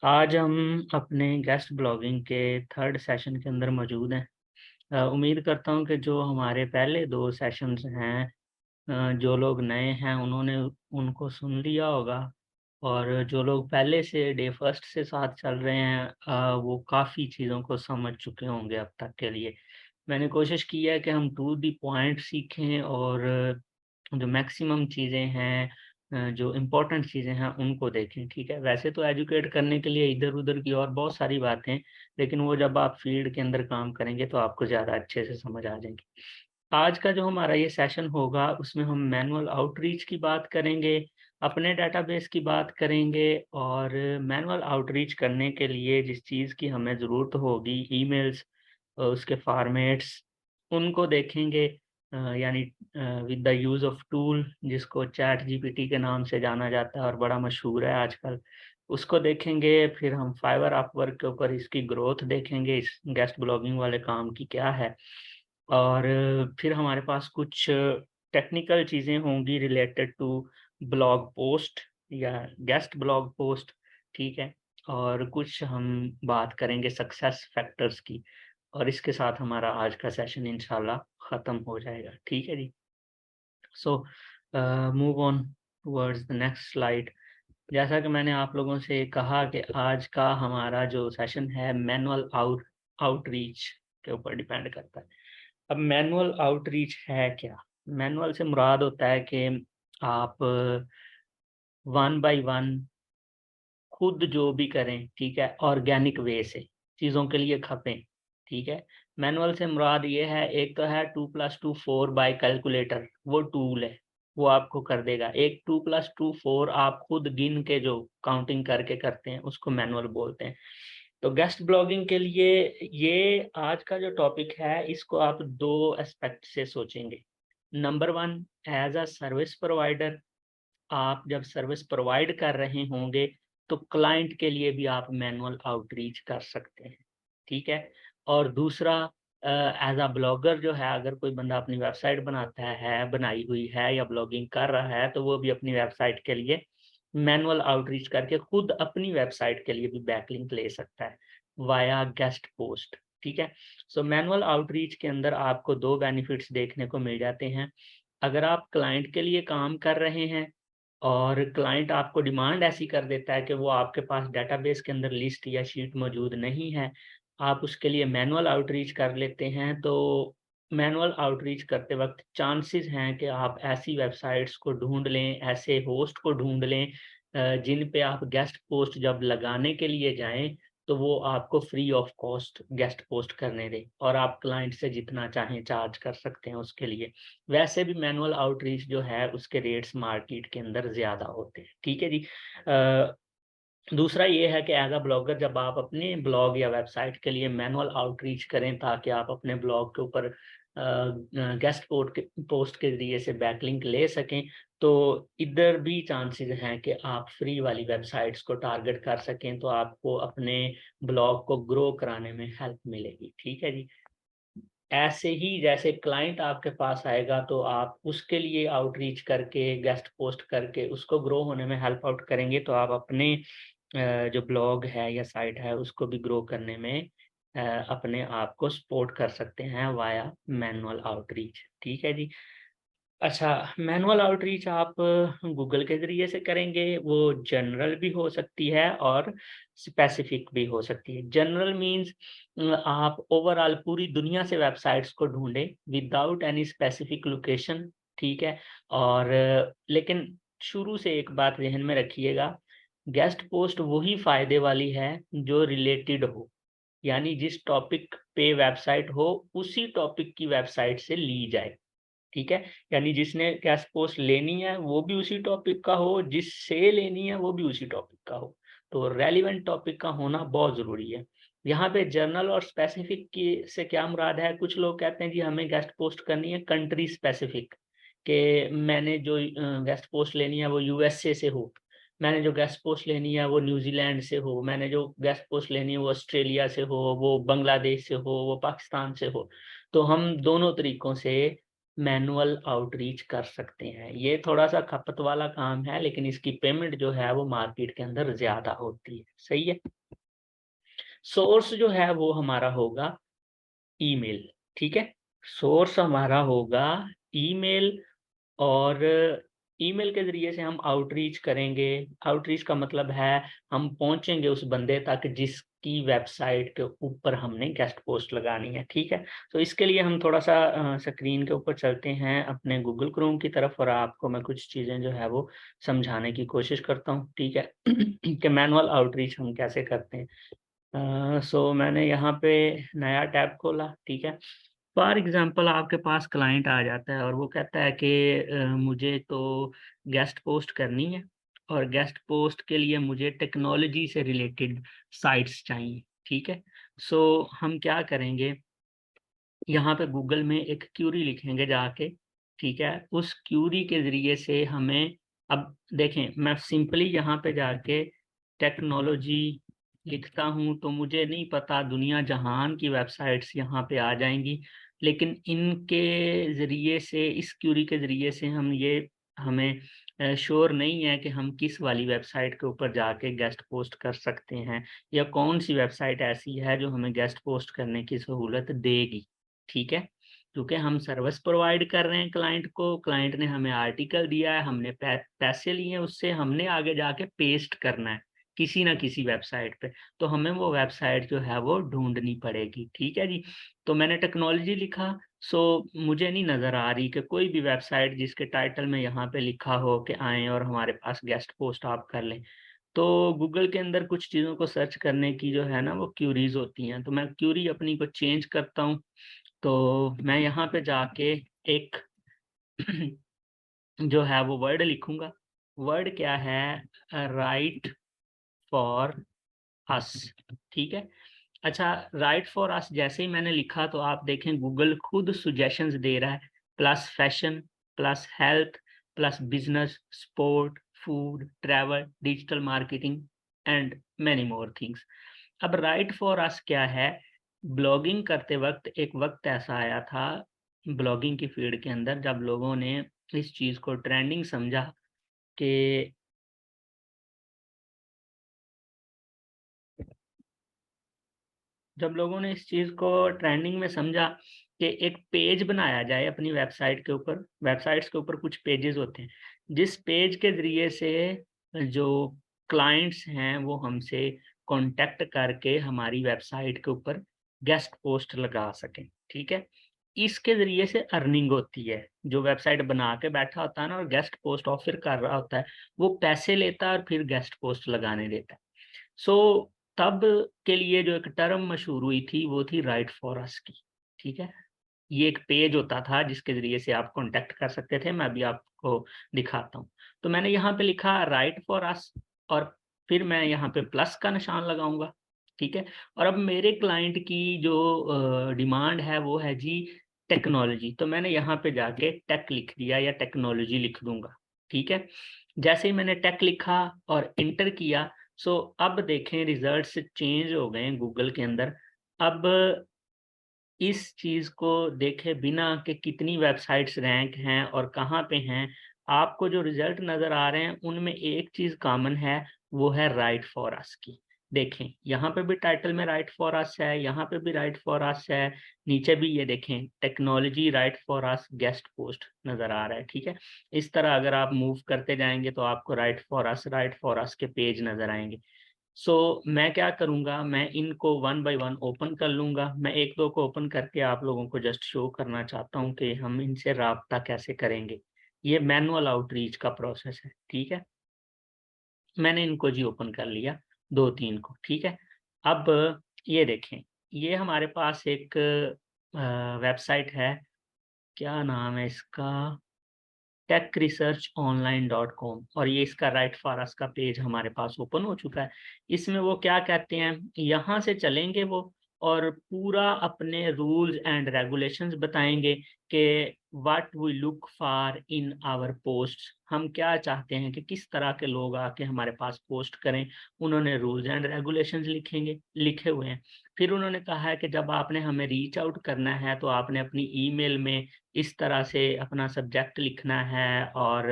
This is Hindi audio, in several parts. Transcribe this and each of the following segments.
आज हम अपने गेस्ट ब्लॉगिंग के थर्ड सेशन के अंदर मौजूद हैं। उम्मीद करता हूं कि जो हमारे पहले दो सेशंस हैं, जो लोग नए हैं उन्होंने उनको सुन लिया होगा, और जो लोग पहले से डे फर्स्ट से साथ चल रहे हैं वो काफ़ी चीज़ों को समझ चुके होंगे अब तक के लिए। मैंने कोशिश की है कि हम टू द पॉइंट सीखें और जो मैक्सिमम चीज़ें हैं, जो इम्पोर्टेंट चीज़ें हैं उनको देखें, ठीक है? वैसे तो एजुकेट करने के लिए इधर-उधर की और बहुत सारी बातें, लेकिन वो जब आप फील्ड के अंदर काम करेंगे तो आपको ज़्यादा अच्छे से समझ आ जाएँगी। आज का जो हमारा ये सेशन होगा उसमें हम मैनुअल आउटरीच की बात करेंगे, अपने डेटाबेस की बात करेंगे, और मैनुअल आउटरीच करने के लिए जिस चीज़ की हमें ज़रूरत होगी, ईमेल्स, उसके फॉर्मेट्स, उनको देखेंगे, यानी with the use of tool जिसको चैट जीपीटी के नाम से जाना जाता है और बड़ा मशहूर है आजकल, उसको देखेंगे। फिर हम फाइवर अपवर्क के ऊपर इसकी ग्रोथ देखेंगे, इस गेस्ट ब्लॉगिंग वाले काम की क्या है, और फिर हमारे पास कुछ टेक्निकल चीज़ें होंगी रिलेटेड टू ब्लॉग पोस्ट या गेस्ट ब्लॉग पोस्ट, ठीक है? और कुछ हम बात करेंगे सक्सेस फैक्टर्स की, और इसके साथ हमारा आज का सेशन इंशाल्लाह ख़त्म हो जाएगा, ठीक है जी? So move on towards the next slide. जैसा कि मैंने आप लोगों से कहा कि आज का हमारा जो सेशन है मैनुअल आउटरीच के ऊपर डिपेंड करता है। अब मैनुअल आउटरीच है क्या? मैनुअल से मुराद होता है कि आप वन बाय वन खुद जो भी करें, ठीक है? ऑर्गेनिक वे से चीज़ों के लिए खपें, ठीक है? मैनुअल से मुराद ये है, एक तो है 2+2 4 बाय कैलकुलेटर, वो टूल है, वो आपको कर देगा। एक 2+2 4 आप खुद गिन के जो काउंटिंग करके करते हैं, उसको मैनुअल बोलते हैं। तो गेस्ट ब्लॉगिंग के लिए ये आज का जो टॉपिक है, इसको आप 2 एस्पेक्ट से सोचेंगे। Number 1, as a service provider, आप जब सर्विस प्रोवाइड कर रहे होंगे, तो क्लाइंट के लिए भी आप मैनुअल आउटरीच कर सकते हैं, ठीक है? और दूसरा, एज़ अ ब्लॉगर जो है, अगर कोई बंदा अपनी वेबसाइट बनाता है, बनाई हुई है या ब्लॉगिंग कर रहा है, तो वो भी अपनी वेबसाइट के लिए मैनुअल आउटरीच करके खुद अपनी वेबसाइट के लिए भी बैकलिंक ले सकता है, वाया गेस्ट पोस्ट, ठीक है? सो मैनुअल आउटरीच के अंदर आपको 2 बेनिफिट्स देखने को मिल जाते हैं। अगर आप क्लाइंट के लिए काम कर रहे हैं और क्लाइंट आपको डिमांड ऐसी कर देता है कि वो आपके पास डेटाबेस के अंदर लिस्ट या शीट मौजूद नहीं है, आप उसके लिए मैनुअल आउटरीच कर लेते हैं, तो मैनुअल आउटरीच करते वक़्त चांसेस हैं कि आप ऐसी वेबसाइट्स को ढूँढ लें, ऐसे होस्ट को ढूँढ लें, जिन पे आप गेस्ट पोस्ट जब लगाने के लिए जाएँ, तो वो आपको free of cost guest post करने दें, और आप क्लाइंट से जितना चाहें चार्ज कर सकते हैं उसके लिए। वैसे भी मैनुअल आउटरीच जो है उसके रेट्स मार्केट के अंदर ज़्यादा होते हैं, ठीक है जी? दूसरा ये है कि एज़ अ ब्लॉगर जब आप अपने ब्लॉग या वेबसाइट के लिए मैनुअल आउटरीच करें ताकि आप अपने ब्लॉग के ऊपर गेस्ट पोस्ट के ज़रिए से बैकलिंक ले सकें, तो इधर भी चांसेस हैं कि आप फ्री वाली वेबसाइट्स को टारगेट कर सकें, तो आपको अपने ब्लॉग को ग्रो कराने में हेल्प मिलेगी, ठीक है जी? ऐसे ही जैसे क्लाइंट आपके पास आएगा तो आप उसके लिए आउटरीच करके, गेस्ट पोस्ट करके उसको ग्रो होने में हेल्प आउट करेंगे, तो आप अपने जो ब्लॉग है या साइट है उसको भी ग्रो करने में अपने आप को सपोर्ट कर सकते हैं वाया मैनुअल आउटरीच, ठीक है जी? अच्छा, मैनुअल आउटरीच आप गूगल के ज़रिए से करेंगे, वो जनरल भी हो सकती है और स्पेसिफिक भी हो सकती है। जनरल मीन्स आप ओवरऑल पूरी दुनिया से वेबसाइट्स को ढूँढें विदाउट एनी स्पेसिफिक लोकेशन, ठीक है? और लेकिन शुरू से एक बात ज़हन में रखिएगा, गेस्ट पोस्ट वही फ़ायदे वाली है जो रिलेटेड हो, यानी जिस टॉपिक पे वेबसाइट हो, उसी टॉपिक की वेबसाइट से ली जाए। ठीक है? यानी जिसने गेस्ट पोस्ट लेनी है, वो भी उसी टॉपिक का हो, जिससे लेनी है, वो भी उसी टॉपिक का हो। तो रेलेवेंट टॉपिक का होना बहुत ज़रूरी है। यहाँ पे जर्नल और स्पेसिफिक की से क्या मुराद है, कुछ लोग कहते हैं जी हमें गेस्ट पोस्ट करनी है कंट्री स्पेसिफिक, कि मैंने जो गेस्ट पोस्ट लेनी है वो यूएसए से हो, मैंने जो गेस्ट पोस्ट लेनी है वो न्यूज़ीलैंड से हो, मैंने जो गेस्ट पोस्ट लेनी है वो ऑस्ट्रेलिया से हो, वो बांग्लादेश से हो, वो पाकिस्तान से हो। तो हम दोनों तरीकों से मैनुअल आउटरीच कर सकते हैं। ये थोड़ा सा खपत वाला काम है, लेकिन इसकी पेमेंट जो है वो मार्केट के अंदर ज़्यादा होती है। सही है। सोर्स जो है वो हमारा होगा ईमेल, ठीक है? सोर्स हमारा होगा ईमेल, और ईमेल के ज़रिए से हम आउटरीच करेंगे। आउटरीच का मतलब है हम पहुँचेंगे उस बंदे तक जिसकी वेबसाइट के ऊपर हमने गेस्ट पोस्ट लगानी है, ठीक है? तो इसके लिए हम थोड़ा-सा स्क्रीन के ऊपर चलते हैं अपने गूगल क्रोम की तरफ, और आपको मैं कुछ चीज़ें जो है वो समझाने की कोशिश करता हूँ, ठीक है? कि मैनुअल आउटरीच हम कैसे करते हैं। सो मैंने यहाँ पे नया टैब खोला, ठीक है? फॉर एग्ज़ाम्पल आपके पास क्लाइंट आ जाता है और वो कहता है कि मुझे तो गेस्ट पोस्ट करनी है, और गेस्ट पोस्ट के लिए मुझे टेक्नोलॉजी से रिलेटेड साइट्स चाहिए, ठीक है? सो हम क्या करेंगे, यहाँ पे गूगल में एक क्यूरी लिखेंगे जाके, ठीक है? उस क्यूरी के ज़रिए से हमें, अब देखें मैं सिंपली यहाँ पे जाके टेक्नोलॉजी लिखता हूँ तो मुझे नहीं पता दुनिया जहान की वेबसाइट्स यहाँ पे आ जाएँगी। लेकिन इनके ज़रिए से, इस क्यूरी के ज़रिए से हमें श्योर नहीं है कि हम किस वाली वेबसाइट के ऊपर जाके गेस्ट पोस्ट कर सकते हैं, या कौन-सी वेबसाइट ऐसी है जो हमें गेस्ट पोस्ट करने की सहूलत देगी। ठीक है? क्योंकि हम सर्विस प्रोवाइड कर रहे हैं क्लाइंट को, क्लाइंट ने हमें आर्टिकल दिया है, हमने पैसे लिए हैं उससे, हमने आगे जाके पेस्ट करना है, किसी न किसी वेबसाइट पे। तो हमें वो वेबसाइट जो है वो ढूँढनी पड़ेगी, ठीक है जी? तो मैंने टेक्नोलॉजी लिखा, सो मुझे नहीं नज़र आ रही कि कोई भी वेबसाइट जिसके टाइटल में यहाँ पे लिखा हो कि आएँ और हमारे पास गेस्ट पोस्ट आप कर लें। तो गूगल के अंदर कुछ चीज़ों को सर्च करने की जो है ना वो क्यूरीज़ होती हैं, तो मैं क्यूरी अपनी को चेंज करता हूँ। तो मैं यहाँ पे जाके एक जो है वो वर्ड लिखूँगा। वर्ड क्या है? राइट फॉर अस, ठीक है? अच्छा, राइट फॉर अस जैसे ही मैंने लिखा तो आप देखें गूगल खुद सजेशंस दे रहा है, plus fashion, plus health, plus business, sport, food, travel, digital marketing and many more things. अब राइट फॉर अस क्या है? ब्लॉगिंग करते वक़्त एक वक़्त ऐसा आया था ब्लॉगिंग की फ़ील्ड के अंदर, जब लोगों ने इस चीज़ को ट्रेंडिंग समझा कि जब लोगों ने इस चीज़ को ट्रेंडिंग में समझा कि एक पेज बनाया जाए अपनी वेबसाइट के ऊपर, वेबसाइट्स के ऊपर कुछ पेजेज़ होते हैं, जिस पेज के ज़रिए से जो क्लाइंट्स हैं वो हमसे कॉन्टैक्ट करके हमारी वेबसाइट के ऊपर गेस्ट पोस्ट लगा सकें, ठीक है? इसके ज़रिए से अर्निंग होती है, जो वेबसाइट बना के बैठा होता है ना और गेस्ट पोस्ट ऑफ़र कर रहा होता है, वो पैसे लेता है और फिर गेस्ट पोस्ट लगाने देता है। सो तब के लिए जो एक टर्म मशहूर हुई थी, वो थी राइट फॉर अस की, ठीक है? ये एक पेज होता था जिसके ज़रिए से आप कॉन्टैक्ट कर सकते थे, मैं अभी आपको दिखाता हूँ। तो मैंने यहाँ पे लिखा राइट फॉर अस, और फिर मैं यहाँ पे प्लस का निशान लगाऊँगा, ठीक है? और अब मेरे क्लाइंट की जो डिमांड है वो है जी टेक्नोलॉजी, तो मैंने यहाँ पे जाके टेक लिख दिया या टेक्नोलॉजी लिख दूँगा, ठीक है? जैसे ही मैंने टेक लिखा और एंटर किया, सो अब देखें रिज़ल्ट्स चेंज हो गए हैं गूगल के अंदर। अब इस चीज़ को देखे बिना कि कितनी वेबसाइट्स रैंक हैं और कहाँ पे हैं, आपको जो रिज़ल्ट नज़र आ रहे हैं, उनमें एक चीज़ कॉमन है, वो है राइट फॉर अस की। देखें, यहाँ पे भी टाइटल में राइट फॉर अस है, यहाँ पे भी राइट फॉर अस है, नीचे भी ये देखें technology right for us guest post नज़र आ रहा है, ठीक है? इस तरह अगर आप मूव करते जाएँगे तो आपको राइट फॉर अस के पेज नज़र आएँगे। सो मैं क्या करूँगा, मैं इनको वन बाय वन ओपन कर लूँगा। मैं 1-2 को ओपन करके आप लोगों को जस्ट शो करना चाहता हूँ कि हम इनसे राब्ता कैसे करेंगे। ये मैनुअल आउटरीच का प्रोसेस है, ठीक है? मैंने इनको जी ओपन कर लिया 2-3 को, ठीक है? अब ये देखें, ये हमारे पास एक वेबसाइट है, क्या नाम है इसका? techresearchonline.com, और ये इसका राइट फॉर अस का पेज हमारे पास ओपन हो चुका है। इसमें वो क्या कहते हैं, यहाँ से चलेंगे वो और पूरा अपने रूल्स एंड रेगुलेशंस बताएँगे कि what we look for in our post, हम क्या चाहते हैं कि किस तरह के लोग आके हमारे पास पोस्ट करें। उन्होंने रूल्स एंड रेगुलेशंस लिखे हुए हैं। फिर उन्होंने कहा है कि जब आपने हमें रीच आउट करना है तो आपने अपनी ईमेल में इस तरह से अपना सब्जेक्ट लिखना है और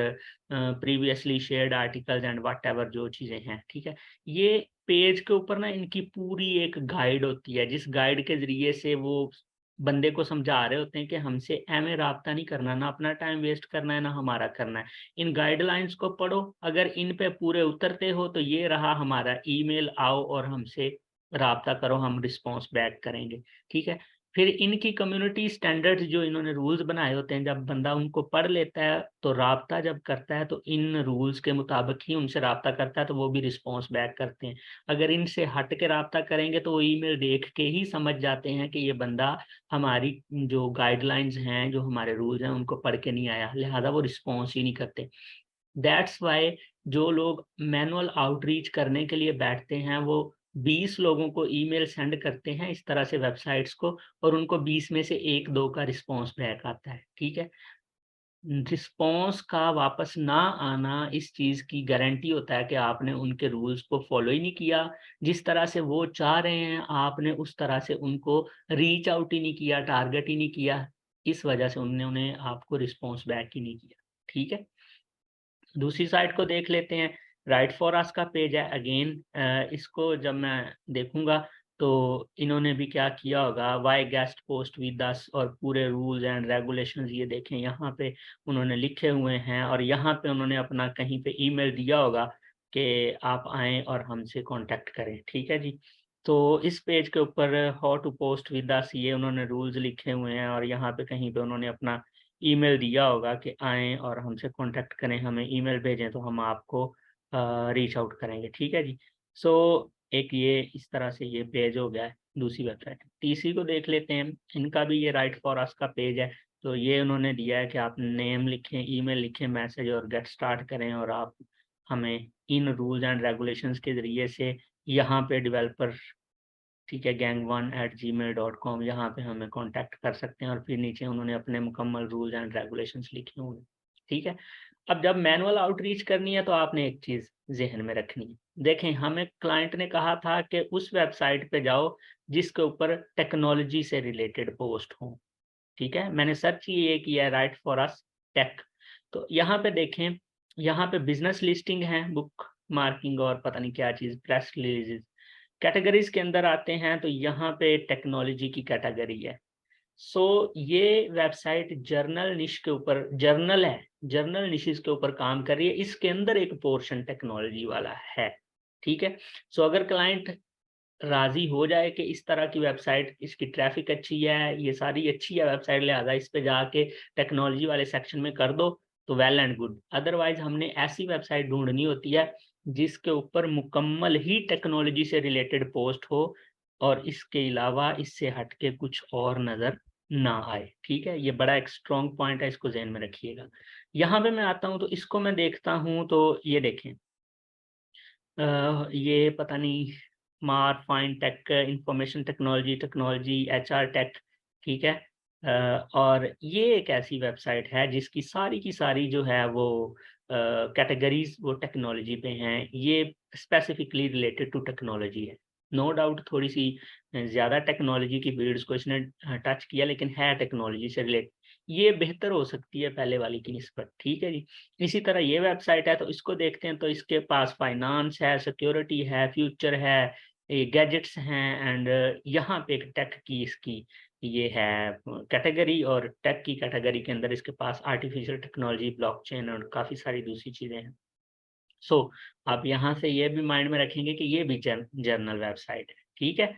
previously shared articles and whatever जो चीज़ें हैं, ठीक है। ये पेज के ऊपर ना इनकी पूरी एक गाइड होती है, जिस गाइड के ज़रिए से वो बंदे को समझा रहे होते हैं कि हमसे एवें राब्ता नहीं करना, ना अपना टाइम वेस्ट करना है, ना हमारा करना है। इन गाइडलाइंस को पढ़ो, अगर इन पे पूरे उतरते हो तो ये रहा हमारा ईमेल, आओ और हमसे राब्ता करो, हम रिस्पॉन्स बैक करेंगे, ठीक है। फिर इनकी कम्युनिटी स्टैंडर्ड्स जो इन्होंने रूल्स बनाए होते हैं, जब बंदा उनको पढ़ लेता है तो राब्ता जब करता है तो इन रूल्स के मुताबिक ही उनसे राब्ता करता है, तो वो भी रिस्पॉन्स बैक करते हैं। अगर इनसे हट के राब्ता करेंगे तो वो ईमेल देख के ही समझ जाते हैं कि ये बंदा हमारी जो गाइडलाइंस हैं, जो हमारे रूल्स हैं, उनको पढ़ के नहीं आया, लिहाजा वो रिस्पॉन्स ही नहीं करते। दैट्स व्हाई जो लोग मैनुअल आउटरीच करने के लिए बैठते हैं, वो 20 लोगों को ईमेल सेंड करते हैं इस तरह से वेबसाइट्स को, और उनको 20 में से 1-2 का रिस्पॉन्स बैक आता है, ठीक है। रिस्पॉन्स का वापस ना आना इस चीज़ की गारंटी होता है कि आपने उनके रूल्स को फ़ॉलो ही नहीं किया। जिस तरह से वो चाह रहे हैं, आपने उस तरह से उनको रीच आउट ही नहीं किया, टारगेट ही नहीं किया। इस वजह से उन्होंने आपको रिस्पॉन्स बैक ही नहीं किया, ठीक है। दूसरी साइट को देख लेते हैं। राइट फॉर अस का पेज है अगेन, इसको जब मैं देखूँगा तो इन्होंने भी क्या किया होगा, व्हाई गेस्ट पोस्ट विद अस, और पूरे रूल्स एंड रेगुलेशंस ये देखें यहाँ पे उन्होंने लिखे हुए हैं, और यहाँ पे उन्होंने अपना कहीं पे ईमेल दिया होगा कि आप आएँ और हमसे कॉन्टैक्ट करें, ठीक है जी। तो इस पेज के ऊपर how to post with us ये उन्होंने रूल्स लिखे हुए हैं, और यहाँ पे कहीं पे उन्होंने अपना ईमेल दिया होगा कि आएँ और हमसे कॉन्टैक्ट करें, हमें ईमेल भेजें तो हम आपको रीच आउट करेंगे, ठीक है जी। सो एक ये इस तरह से ये पेज हो गया है, दूसरी वेबसाइट। तीसरी को देख लेते हैं, इनका भी ये राइट फॉर अस का पेज है। तो ये उन्होंने दिया है कि आप नेम लिखें, ईमेल लिखें, मैसेज और गेट स्टार्ट करें, और आप हमें इन रूल्स एंड रेगुलेशंस के ज़रिए से यहाँ पे डेवलपर, ठीक है, gang1@gmail.com, यहाँ पे हमें कॉन्टैक्ट कर सकते हैं, और फिर नीचे उन्होंने अपने मुकम्मल रूल्स एंड रेगुलेशंस लिखे हुए हैं, ठीक है। अब जब मैनुअल आउटरीच करनी है तो आपने एक चीज़ ज़हन में रखनी है। देखें, हमें क्लाइंट ने कहा था कि उस वेबसाइट पे जाओ जिसके ऊपर टेक्नोलॉजी से रिलेटेड पोस्ट हो, ठीक है। मैंने सर्च ये किया है राइट फॉर अस टेक। तो यहाँ पे देखें, यहाँ पे बिज़नेस लिस्टिंग है, बुक मार्किंग और पता नहीं क्या चीज़, प्रेस रिलीज़। कैटेगरीज़ के अंदर आते हैं तो यहाँ पे टेक्नोलॉजी की कैटेगरी है। सो ये वेबसाइट जर्नल निश के ऊपर जर्नल है, जर्नल निशेज़ के ऊपर काम कर रही है। इसके अंदर एक पोर्शन टेक्नोलॉजी वाला है, ठीक है। सो अगर क्लाइंट राज़ी हो जाए कि इस तरह की वेबसाइट, इसकी ट्रैफ़िक अच्छी है, ये सारी अच्छी है वेबसाइट, लिहाज़ा इस पे जाके टेक्नोलॉजी वाले सेक्शन में कर दो, तो वेल एंड गुड। अदरवाइज़ हमने ऐसी वेबसाइट ढूँढनी होती है, जिसके ऊपर मुकम्मल ही टेक्नोलॉजी से रिलेटेड पोस्ट हो, और इसके अलावा इससे हट के कुछ और नज़र ना आए, ठीक है? ये बड़ा एक स्ट्रॉन्ग पॉइंट है, इसको ज़हन में रखिएगा। यहाँ पे मैं आता हूँ, तो इसको मैं देखता हूँ, तो ये देखें, ये पता नहीं, smart fine tech, information technology, technology, HR tech, ठीक है। और ये एक ऐसी वेबसाइट है जिसकी सारी की सारी जो है वो कैटेगरीज़ वो टेक्नोलॉजी पे हैं। ये स्पेसिफिकली रिलेटेड टू टेक्नोलॉजी है। नो डाउट थोड़ी-सी ज़्यादा टेक्नोलॉजी की फ़ील्ड्स को इसने टच किया, लेकिन है टेक्नोलॉजी से रिलेटेड। ये बेहतर हो सकती है पहले वाली की निस्बत, ठीक है जी। इसी तरह ये वेबसाइट है, तो इसको देखते हैं, तो इसके पास फाइनेंस है, सिक्योरिटी है, फ्यूचर है, ये गैजेट्स हैं, एंड यहाँ पे एक टेक की इसकी ये है कैटेगरी, और टेक की कैटेगरी के अंदर इसके पास आर्टिफिशियल टेक्नोलॉजी, ब्लॉकचेन और काफ़ी सारी दूसरी चीज़ें हैं। सो आप यहाँ से ये भी माइंड में रखेंगे कि ये भी जर्नल वेबसाइट है, ठीक है।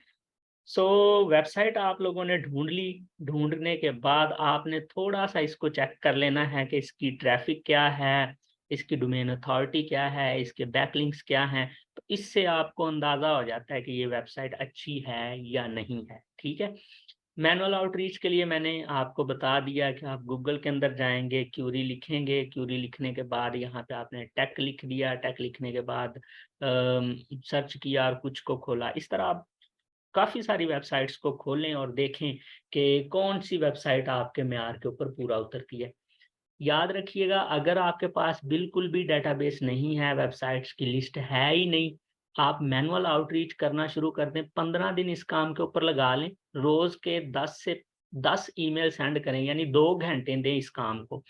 सो वेबसाइट आप लोगों ने ढूँढ ली, ढूँढने के बाद आपने थोड़ा-सा इसको चेक कर लेना है कि इसकी ट्रैफ़िक क्या है, इसकी डोमेन अथॉरिटी क्या है, इसके बैकलिंक्स क्या हैं। तो इससे आपको अंदाज़ा हो जाता है कि ये वेबसाइट अच्छी है या नहीं है, ठीक है। मैनुअल आउटरीच के लिए मैंने आपको बता दिया कि आप गूगल के अंदर जाएँगे, क्यूरी लिखेंगे, क्यूरी लिखने के बाद यहाँ पे आपने टेक लिख दिया, टेक लिखने के बाद सर्च किया और कुछ को खोला। इस तरह आप काफ़ी सारी वेबसाइट्स को खोलें और देखें कि कौन-सी वेबसाइट आपके मेयार के ऊपर पूरा उतरती है। याद रखिएगा, अगर आपके पास बिल्कुल भी डेटाबेस नहीं है, वेबसाइट्स की लिस्ट है ही नहीं, आप मैनुअल आउटरीच करना शुरू कर दें। 15 दिन इस काम के ऊपर लगा लें। रोज़ के 10 से 10 ईमेल सेंड करें, यानी 2 घंटे दें इस काम को।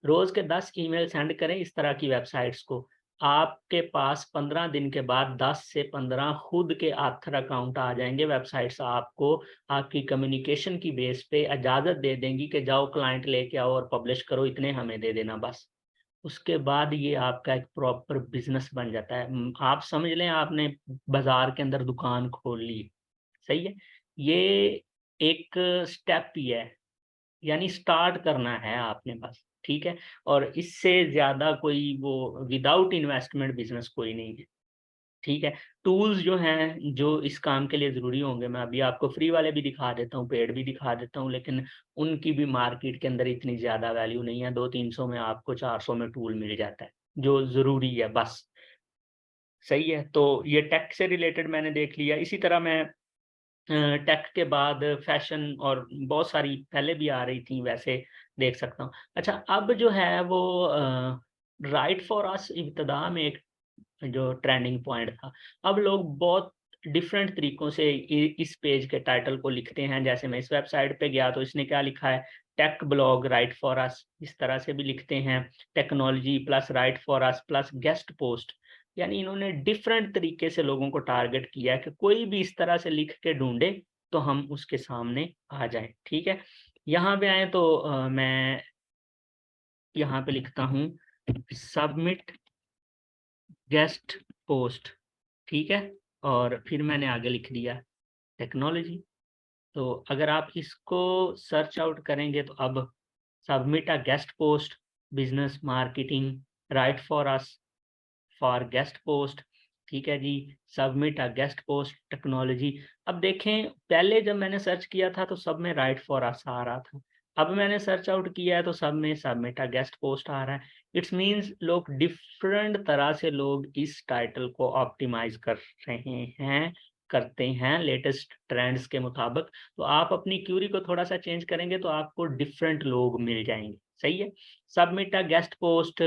रोज़ के 10 ईमेल सेंड करें इस तरह की वेबसाइट्स को। आपके पास 15 दिन के बाद 10 से 15 खुद के ऑथर अकाउंट आ जाएँगे। वेबसाइट्स आपको आपकी कम्युनिकेशन की बेस पे इजाज़त दे देंगी कि जाओ क्लाइंट लेके आओ और पब्लिश करो, इतने हमें दे देना बस। उसके बाद ये आपका एक प्रॉपर बिज़नेस बन जाता है। आप समझ लें आपने बाज़ार के अंदर दुकान खोल ली, सही है? ये एक स्टेप ही है, यानी स्टार्ट करना है आपने बस, ठीक है? और इससे ज़्यादा कोई वो विदाउट इन्वेस्टमेंट बिज़नेस कोई नहीं है। ठीक है। टूल्स जो हैं, जो इस काम के लिए ज़रूरी होंगे, मैं अभी आपको फ्री वाले भी दिखा देता हूँ, पेड भी दिखा देता हूँ, लेकिन उनकी भी मार्केट के अंदर इतनी ज़्यादा वैल्यू नहीं है। 200-300 में आपको 400 में टूल मिल जाता है, जो ज़रूरी है बस। सही है? तो ये टेक से रिलेटेड मैंने देख लिया। इसी तरह मैं टेक के बाद फ़ैशन और बहुत सारी पहले भी आ रही थी, वैसे देख सकता हूँ। अच्छा, अब जो है वो राइट फॉर अस इब्तिदा में एक जो ट्रेंडिंग पॉइंट था। अब लोग बहुत डिफरेंट तरीकों से इस पेज के टाइटल को लिखते हैं। जैसे मैं इस वेबसाइट पे गया तो इसने क्या लिखा है, टेक ब्लॉग राइट फॉर अस, इस तरह से भी लिखते हैं। Technology plus right for us plus guest post, यानी इन्होंने डिफरेंट तरीके से लोगों को टारगेट किया है कि कोई भी इस तरह से लिख के ढूंढे तो हम उसके सामने आ जाएं। ठीक है, यहाँ पे आए तो मैं यहाँ पे लिखता हूँ सबमिट गेस्ट पोस्ट, ठीक है? और फिर मैंने आगे लिख दिया टेक्नोलॉजी। तो अगर आप इसको सर्च आउट करेंगे तो अब submit a guest post, business marketing, write for us for guest post, ठीक है जी, submit a guest post technology. अब देखें, पहले जब मैंने सर्च किया था तो सब में राइट फॉर अस आ रहा था। अब मैंने सर्च आउट किया है तो सब में सबमिट अ गेस्ट पोस्ट आ रहा है। इट्स मीन्स लोग डिफरेंट तरह से लोग इस टाइटल को ऑप्टिमाइज़ कर रहे हैं, करते हैं लेटेस्ट ट्रेंड्स के मुताबिक। तो आप अपनी क्यूरी को थोड़ा-सा चेंज करेंगे तो आपको डिफरेंट लोग मिल जाएँगे, सही है? Submit a guest post,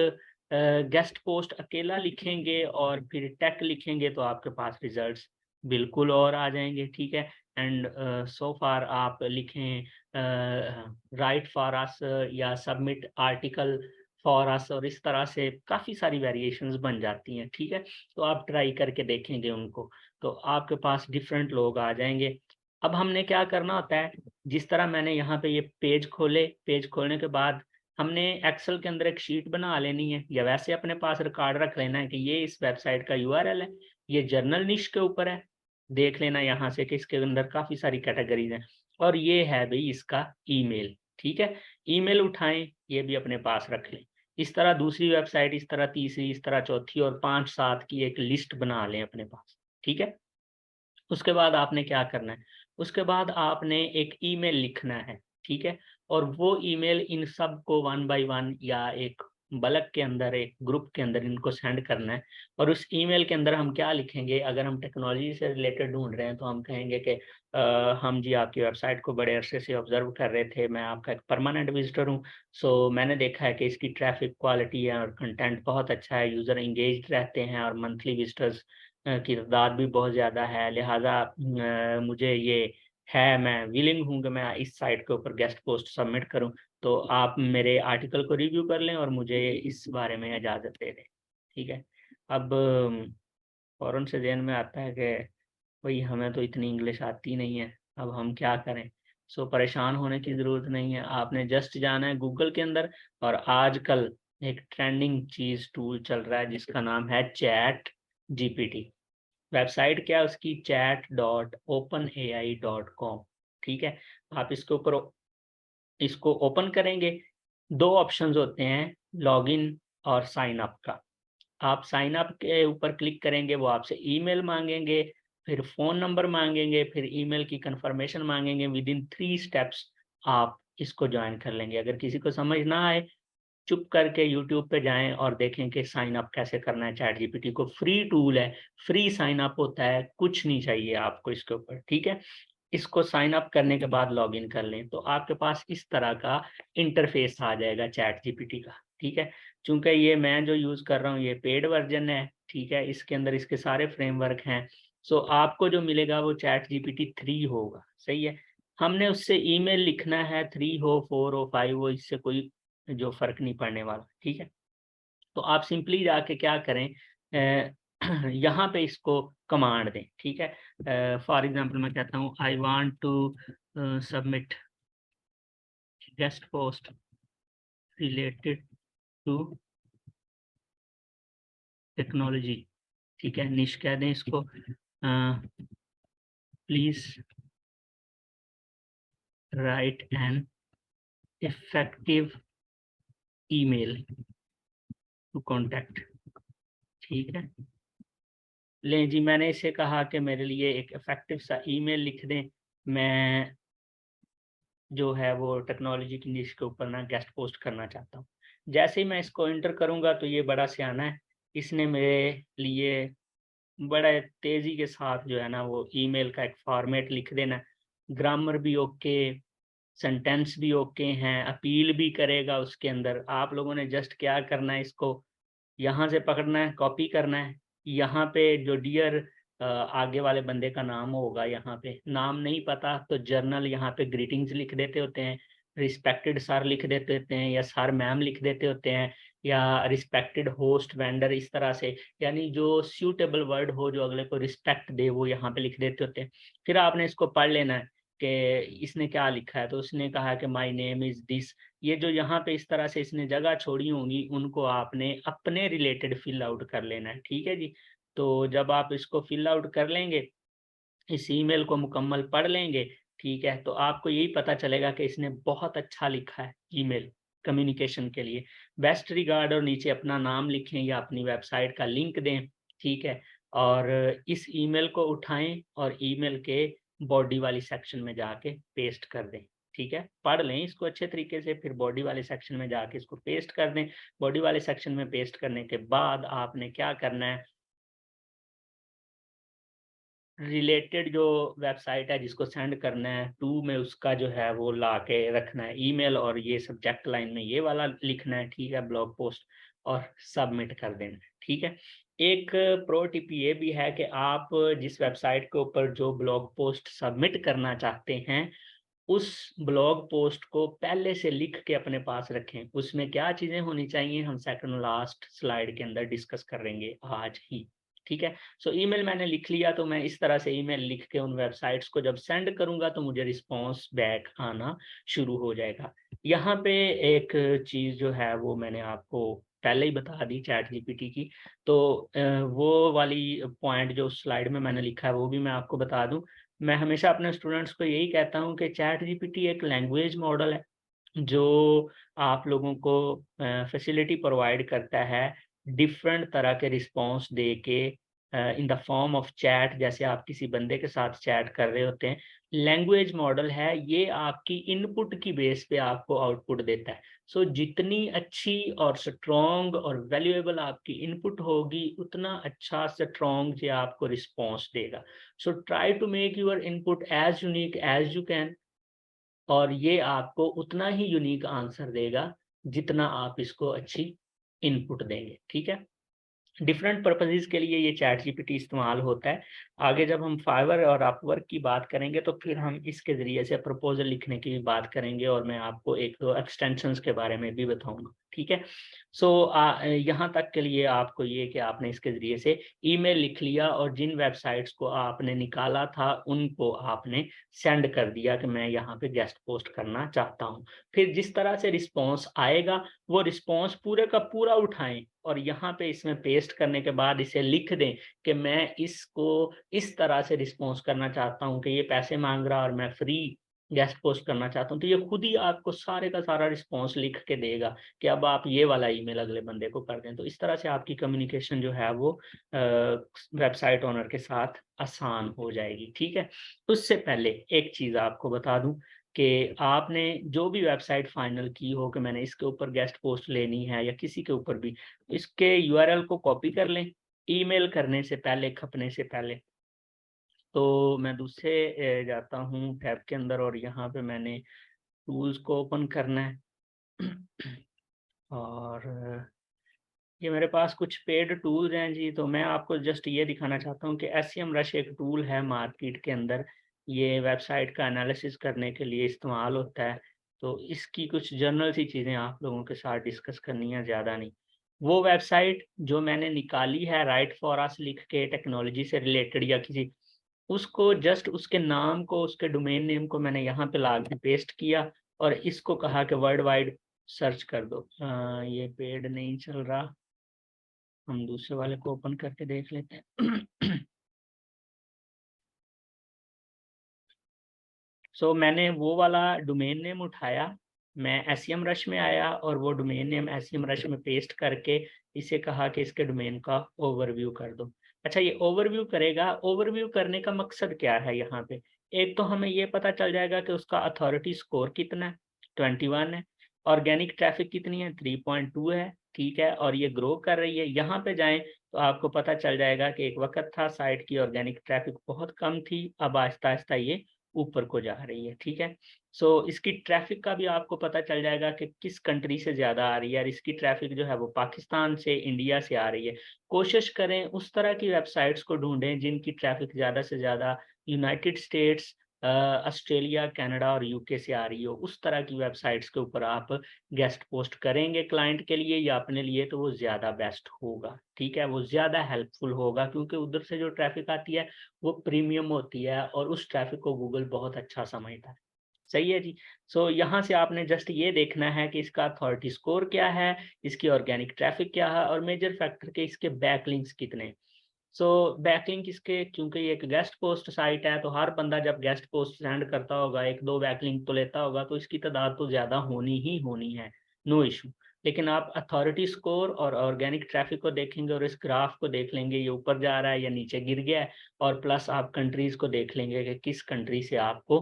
guest post अकेला लिखेंगे और फिर टेक लिखेंगे तो आपके पास रिजल्ट्स बिल्कुल और आ जाएँगे, ठीक है? एंड सो फार आप लिखें राइट फॉर अस या सबमिट आर्टिकल फॉर अस, और इस तरह से काफ़ी सारी वेरिएशंस बन जाती हैं, ठीक है? तो आप ट्राई करके देखेंगे उनको, तो आपके पास डिफरेंट लोग आ जाएँगे। अब हमने क्या करना होता है, जिस तरह मैंने यहाँ पे ये पेज खोले, पेज खोलने के बाद हमने एक्सेल के अंदर एक शीट बना लेनी है, या वैसे अपने पास रिकॉर्ड रख लेना है कि ये इस वेबसाइट का यूआरएल है, ये जर्नल निश के ऊपर है। देख लेना यहाँ से कि इसके अंदर काफ़ी सारी कैटेगरीज़ हैं, और ये है भई इसका ईमेल, ठीक है? ईमेल उठाएँ, ये भी अपने पास रख लें। इस तरह दूसरी वेबसाइट, इस तरह तीसरी, इस तरह चौथी और 5-7 की एक लिस्ट बना लें अपने पास, ठीक है? उसके बाद आपने क्या करना है, उसके बाद आपने एक ईमेल लिखना है, ठीक है? और वो ईमेल इन सबको वन बाय वन या एक बल्क के अंदर, एक ग्रुप के अंदर इनको सेंड करना है। और उस ईमेल के अंदर हम क्या लिखेंगे, अगर हम टेक्नोलॉजी से रिलेटेड ढूँढ रहे हैं तो हम कहेंगे कि हम जी आपकी वेबसाइट को बड़े अरसे से ऑब्ज़र्व कर रहे थे, मैं आपका एक परमानेंट विज़िटर हूँ। सो मैंने देखा है कि इसकी ट्रैफ़िक क्वालिटी है और कंटेंट बहुत अच्छा है, यूज़र एंगेज्ड रहते हैं और मंथली विज़िटर्स की तादाद भी बहुत ज़्यादा है, लिहाज़ा मुझे ये है, मैं विलिंग हूँ कि मैं इस साइट के ऊपर गेस्ट पोस्ट सबमिट करूँ। तो आप मेरे आर्टिकल को रिव्यू कर लें और मुझे इस बारे में इजाज़त दे दें, ठीक है? अब फ़ौरन से ज़हन में आता है कि भई हमें तो इतनी इंग्लिश आती नहीं है, अब हम क्या करें? सो परेशान होने की ज़रूरत नहीं है, आपने जस्ट जाना है गूगल के अंदर, और आजकल एक ट्रेंडिंग चीज़ टूल चल रहा है जिसका नाम है चैट जीपीटी। वेबसाइट क्या है उसकी, chat.openai.com, ठीक है? आप इसके ऊपर इसको ओपन करेंगे, 2 ऑप्शंस होते हैं, लॉगिन और साइन अप का। आप साइन अप के ऊपर क्लिक करेंगे, वो आपसे ईमेल माँगेंगे, फिर फ़ोन नंबर माँगेंगे, फिर ईमेल की कन्फर्मेशन माँगेंगे। विदिन 3 स्टेप्स आप इसको जॉइन कर लेंगे। अगर किसी को समझ ना आए चुप करके यूट्यूब पे जाएँ और देखें कि साइन अप कैसे करना है चैट जीपीटी को। फ्री टूल है, फ्री साइन अप होता है, कुछ नहीं चाहिए आपको इसके ऊपर, ठीक है? इसको साइन अप करने के बाद लॉगिन कर लें, तो आपके पास इस तरह का इंटरफ़ेस आ जाएगा चैट जीपीटी का, ठीक है? चूँकि ये मैं जो यूज़ कर रहा हूँ ये पेड वर्ज़न है, ठीक है? इसके अंदर इसके सारे फ्रेमवर्क हैं। सो आपको जो मिलेगा वो चैट जीपीटी 3 होगा, सही है? हमने उससे ईमेल लिखना है 3 हो, 4 हो, 5 हो, इससे कोई जो फ़र्क नहीं पड़ने वाला, ठीक है? तो आप सिंपली जाके क्या करें यहाँ पे इसको कमांड दें, ठीक है? फॉर एग्ज़ाम्पल मैं कहता हूँ I want to submit guest post related to technology, ठीक है? निश कह दें इसको please write an effective email to contact, ठीक है? लें जी, मैंने इसे कहा कि मेरे लिए एक इफेक्टिव सा ईमेल लिख दें। मैं जो है वो टेक्नोलॉजी की निश के ऊपर ना गेस्ट पोस्ट करना चाहता हूँ। जैसे ही मैं इसको एंटर करूँगा तो ये बड़ा सयाना है, इसने मेरे लिए बड़े तेज़ी के साथ जो है ना वो ईमेल का एक फॉर्मेट लिख देना है। ग्रामर भी ओके, सेंटेंस भी ओके हैं, अपील भी करेगा उसके अंदर। आप लोगों ने जस्ट क्या करना है, इसको यहाँ से पकड़ना है, कॉपी करना है। यहाँ पे जो डियर आगे वाले बंदे का नाम होगा, यहाँ पे नाम नहीं पता तो जर्नल यहाँ पे ग्रीटिंग्स लिख देते होते हैं, रिस्पेक्टेड सर लिख देते होते हैं या सर मैम लिख देते होते हैं या रिस्पेक्टेड होस्ट वेंडर, इस तरह से, यानी जो सूटेबल वर्ड हो जो अगले को रिस्पेक्ट दे वो यहाँ पे लिख देते होते हैं। फिर आपने इसको पढ़ लेना है कि इसने क्या लिखा है, तो उसने कहा कि माय नेम इज़ दिस। ये जो यहाँ पे इस तरह से इसने जगह छोड़ी होंगी, उनको आपने अपने रिलेटेड फिल आउट कर लेना है, ठीक है जी? तो जब आप इसको फिल आउट कर लेंगे, इस ईमेल को मुकम्मल पढ़ लेंगे, ठीक है? तो आपको यही पता चलेगा कि इसने बहुत अच्छा लिखा है ईमेल कम्युनिकेशन के लिए। बेस्ट रिगार्ड और नीचे अपना नाम लिखें या अपनी वेबसाइट का लिंक दें, ठीक है? और इस ईमेल को उठाएँ और ईमेल के बॉडी वाली सेक्शन में जाके पेस्ट कर दें, ठीक है? पढ़ लें इसको अच्छे तरीके से, फिर बॉडी वाले सेक्शन में जाके इसको पेस्ट कर दें। बॉडी वाले सेक्शन में पेस्ट करने के बाद आपने क्या करना है, रिलेटेड जो वेबसाइट है जिसको सेंड करना है टू में, उसका जो है वो ला के रखना है ईमेल, और ये सब्जेक्ट लाइन में ये वाला लिखना है, ठीक है? ब्लॉग पोस्ट, और सबमिट कर देना है, ठीक है? एक प्रो टिप ये भी है कि आप जिस वेबसाइट के ऊपर जो ब्लॉग पोस्ट सबमिट करना चाहते हैं, उस ब्लॉग पोस्ट को पहले से लिख के अपने पास रखें। उसमें क्या चीज़ें होनी चाहिए, हम सेकंड लास्ट स्लाइड के अंदर डिस्कस करेंगे आज ही, ठीक है? सो ईमेल मैंने लिख लिया, तो मैं इस तरह से ईमेल लिख के उन वेबसाइट्स को जब सेंड करूँगा तो मुझे रिस्पॉन्स बैक आना शुरू हो जाएगा। यहाँ पे एक चीज़ जो है वो मैंने आपको पहले ही बता दी चैट जीपीटी की, तो वो वाली पॉइंट जो स्लाइड में मैंने लिखा है वो भी मैं आपको बता दूँ। मैं हमेशा अपने स्टूडेंट्स को यही कहता हूँ कि चैट जीपीटी एक लैंग्वेज मॉडल है, जो आप लोगों को फैसिलिटी प्रोवाइड करता है डिफरेंट तरह के रिस्पॉन्स दे के, in the form of chat. जैसे आप किसी बंदे के साथ चैट कर रहे होते हैं, लैंग्वेज मॉडल है ये, आपकी इनपुट की बेस पे आपको आउटपुट देता है। सो जितनी अच्छी और स्ट्रॉन्ग और वैल्यूएबल आपकी इनपुट होगी, उतना अच्छा स्ट्रॉन्ग ये आपको रिस्पॉन्स देगा। So try to make your input as unique as you can, और ये आपको उतना ही यूनिक आंसर देगा जितना आप इसको अच्छी इनपुट देंगे, ठीक है? डिफरेंट पर्पसेज़ के लिए ये चैट जीपीटी इस्तेमाल होता है। आगे जब हम फाइवर और अपवर्क की बात करेंगे तो फिर हम इसके ज़रिए से प्रपोज़ल लिखने की भी बात करेंगे, और मैं आपको 1-2 एक्सटेंशंस के बारे में भी बताऊँगा, ठीक है? सो यहाँ तक के लिए आपको ये कि आपने इसके ज़रिए से ईमेल लिख लिया और जिन वेबसाइट्स को आपने निकाला था उनको आपने सेंड कर दिया कि मैं यहाँ पे गेस्ट पोस्ट करना चाहता हूँ। फिर जिस तरह से रिस्पॉन्स आएगा, वो रिस्पॉन्स पूरे का पूरा उठाएँ और यहाँ पे इसमें पेस्ट करने के बाद इसे लिख दें कि मैं इसको इस तरह से रिस्पॉन्स करना चाहता हूँ कि ये पैसे माँग रहा है और मैं फ्री गेस्ट पोस्ट करना चाहता हूँ। तो ये खुद ही आपको सारे का सारा रिस्पॉन्स लिख के देगा कि अब आप ये वाला ईमेल अगले बंदे को कर दें। तो इस तरह से आपकी कम्युनिकेशन जो है वो वेबसाइट ओनर के साथ आसान हो जाएगी, ठीक है? उससे पहले एक चीज़ आपको बता दूँ कि आपने जो भी वेबसाइट फाइनल की हो कि मैंने इसके ऊपर गेस्ट पोस्ट लेनी है या किसी के ऊपर भी, इसके यूआरएल को कॉपी कर लें ईमेल करने से पहले, खपने से पहले। तो मैं दूसरे जाता हूँ टैब के अंदर और यहाँ पे मैंने टूल्स को ओपन करना है। और ये मेरे पास कुछ पेड टूल्स हैं जी, तो मैं आपको जस्ट ये दिखाना चाहता हूँ कि एसईएमरश एक टूल है मार्केट के अंदर, ये वेबसाइट का एनालिसिस करने के लिए इस्तेमाल होता है। तो इसकी कुछ जनरल सी चीज़ें आप लोगों के साथ डिस्कस करनी है, ज़्यादा नहीं। वो वेबसाइट जो मैंने निकाली है राइट फॉर अस लिख के टेक्नोलॉजी से रिलेटेड या किसी, उसको जस्ट उसके नाम को, उसके डोमेन नेम को मैंने यहाँ पे ला के पेस्ट किया और इसको कहा कि वर्ल्ड वाइड सर्च कर दो। ये पेड नहीं चल रहा, हम दूसरे वाले को ओपन करके देख लेते हैं। सो मैंने वो वाला डोमेन नेम उठाया, मैं एसईएम रश में आया और वो डोमेन नेम एसईएम रश में पेस्ट करके इसे कहा कि इसके डोमेन का ओवरव्यू कर दो। अच्छा, ये ओवरव्यू करेगा, ओवरव्यू करने का मकसद क्या है यहाँ पे? एक तो हमें ये पता चल जाएगा कि उसका अथॉरिटी स्कोर कितना है, 21 है, ऑर्गेनिक ट्रैफिक कितनी है, 3.2 है, ठीक है, और ये ग्रो कर रही है। यहाँ पे जाएँ तो आपको पता चल जाएगा कि एक वक़्त था साइट की ऑर्गेनिक ट्रैफिक बहुत कम थी, अब आहिस्ता-आहिस्ता ये ऊपर को जा रही है, ठीक है। सो इसकी ट्रैफ़िक का भी आपको पता चल जाएगा कि किस कंट्री से ज़्यादा आ रही है और इसकी ट्रैफ़िक जो है वो पाकिस्तान से, इंडिया से आ रही है। कोशिश करें उस तरह की वेबसाइट्स को ढूँढें जिनकी ट्रैफ़िक ज़्यादा से ज़्यादा यूनाइटेड स्टेट्स, ऑस्ट्रेलिया, कनाडा और यूके से आ रही हो। उस तरह की वेबसाइट्स के ऊपर आप गेस्ट पोस्ट करेंगे क्लाइंट के लिए या अपने लिए, तो वो ज़्यादा बेस्ट होगा, ठीक है? वो ज़्यादा हेल्पफुल होगा क्योंकि उधर से जो ट्रैफ़िक आती है वो प्रीमियम होती है और उस ट्रैफ़िक को गूगल बहुत अच्छा समझता है। सही है जी। सो यहाँ से आपने जस्ट ये देखना है कि इसका अथॉरिटी स्कोर क्या है, इसकी ऑर्गेनिक ट्रैफ़िक क्या है और मेजर फैक्टर के इसके बैकलिंक्स कितने हैं। सो बैकलिंक इसके, क्योंकि ये एक गेस्ट पोस्ट साइट है, तो हर बंदा जब गेस्ट पोस्ट सेंड करता होगा, 1-2 बैकलिंक तो लेता होगा, तो इसकी तादाद तो ज़्यादा होनी ही होनी है, नो इश्यू। लेकिन आप अथॉरिटी स्कोर और ऑर्गेनिक ट्रैफ़िक को देखेंगे और इस ग्राफ को देख लेंगे, ये ऊपर जा रहा है या नीचे गिर गया है, और प्लस आप कंट्रीज़ को देख लेंगे कि किस कंट्री से आपको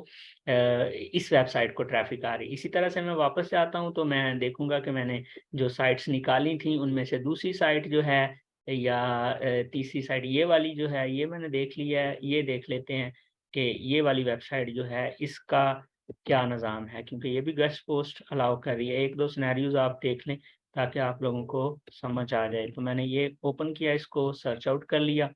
इस वेबसाइट को ट्रैफ़िक आ रही है। इसी तरह से मैं वापस जाता हूँ, तो मैं देखूँगा कि मैंने जो साइट्स निकाली थी, उनमें से दूसरी साइट जो है या तीसरी साइट ये वाली जो है, ये मैंने देख लिया है। ये देख लेते हैं कि ये वाली वेबसाइट जो है इसका क्या निज़ाम है, क्योंकि ये भी गेस्ट पोस्ट अलाउ कर रही है। 1-2 सिनेरियोज़ आप देख लें ताकि आप लोगों को समझ आ जाए। तो मैंने ये ओपन किया, इसको सर्च आउट कर लिया।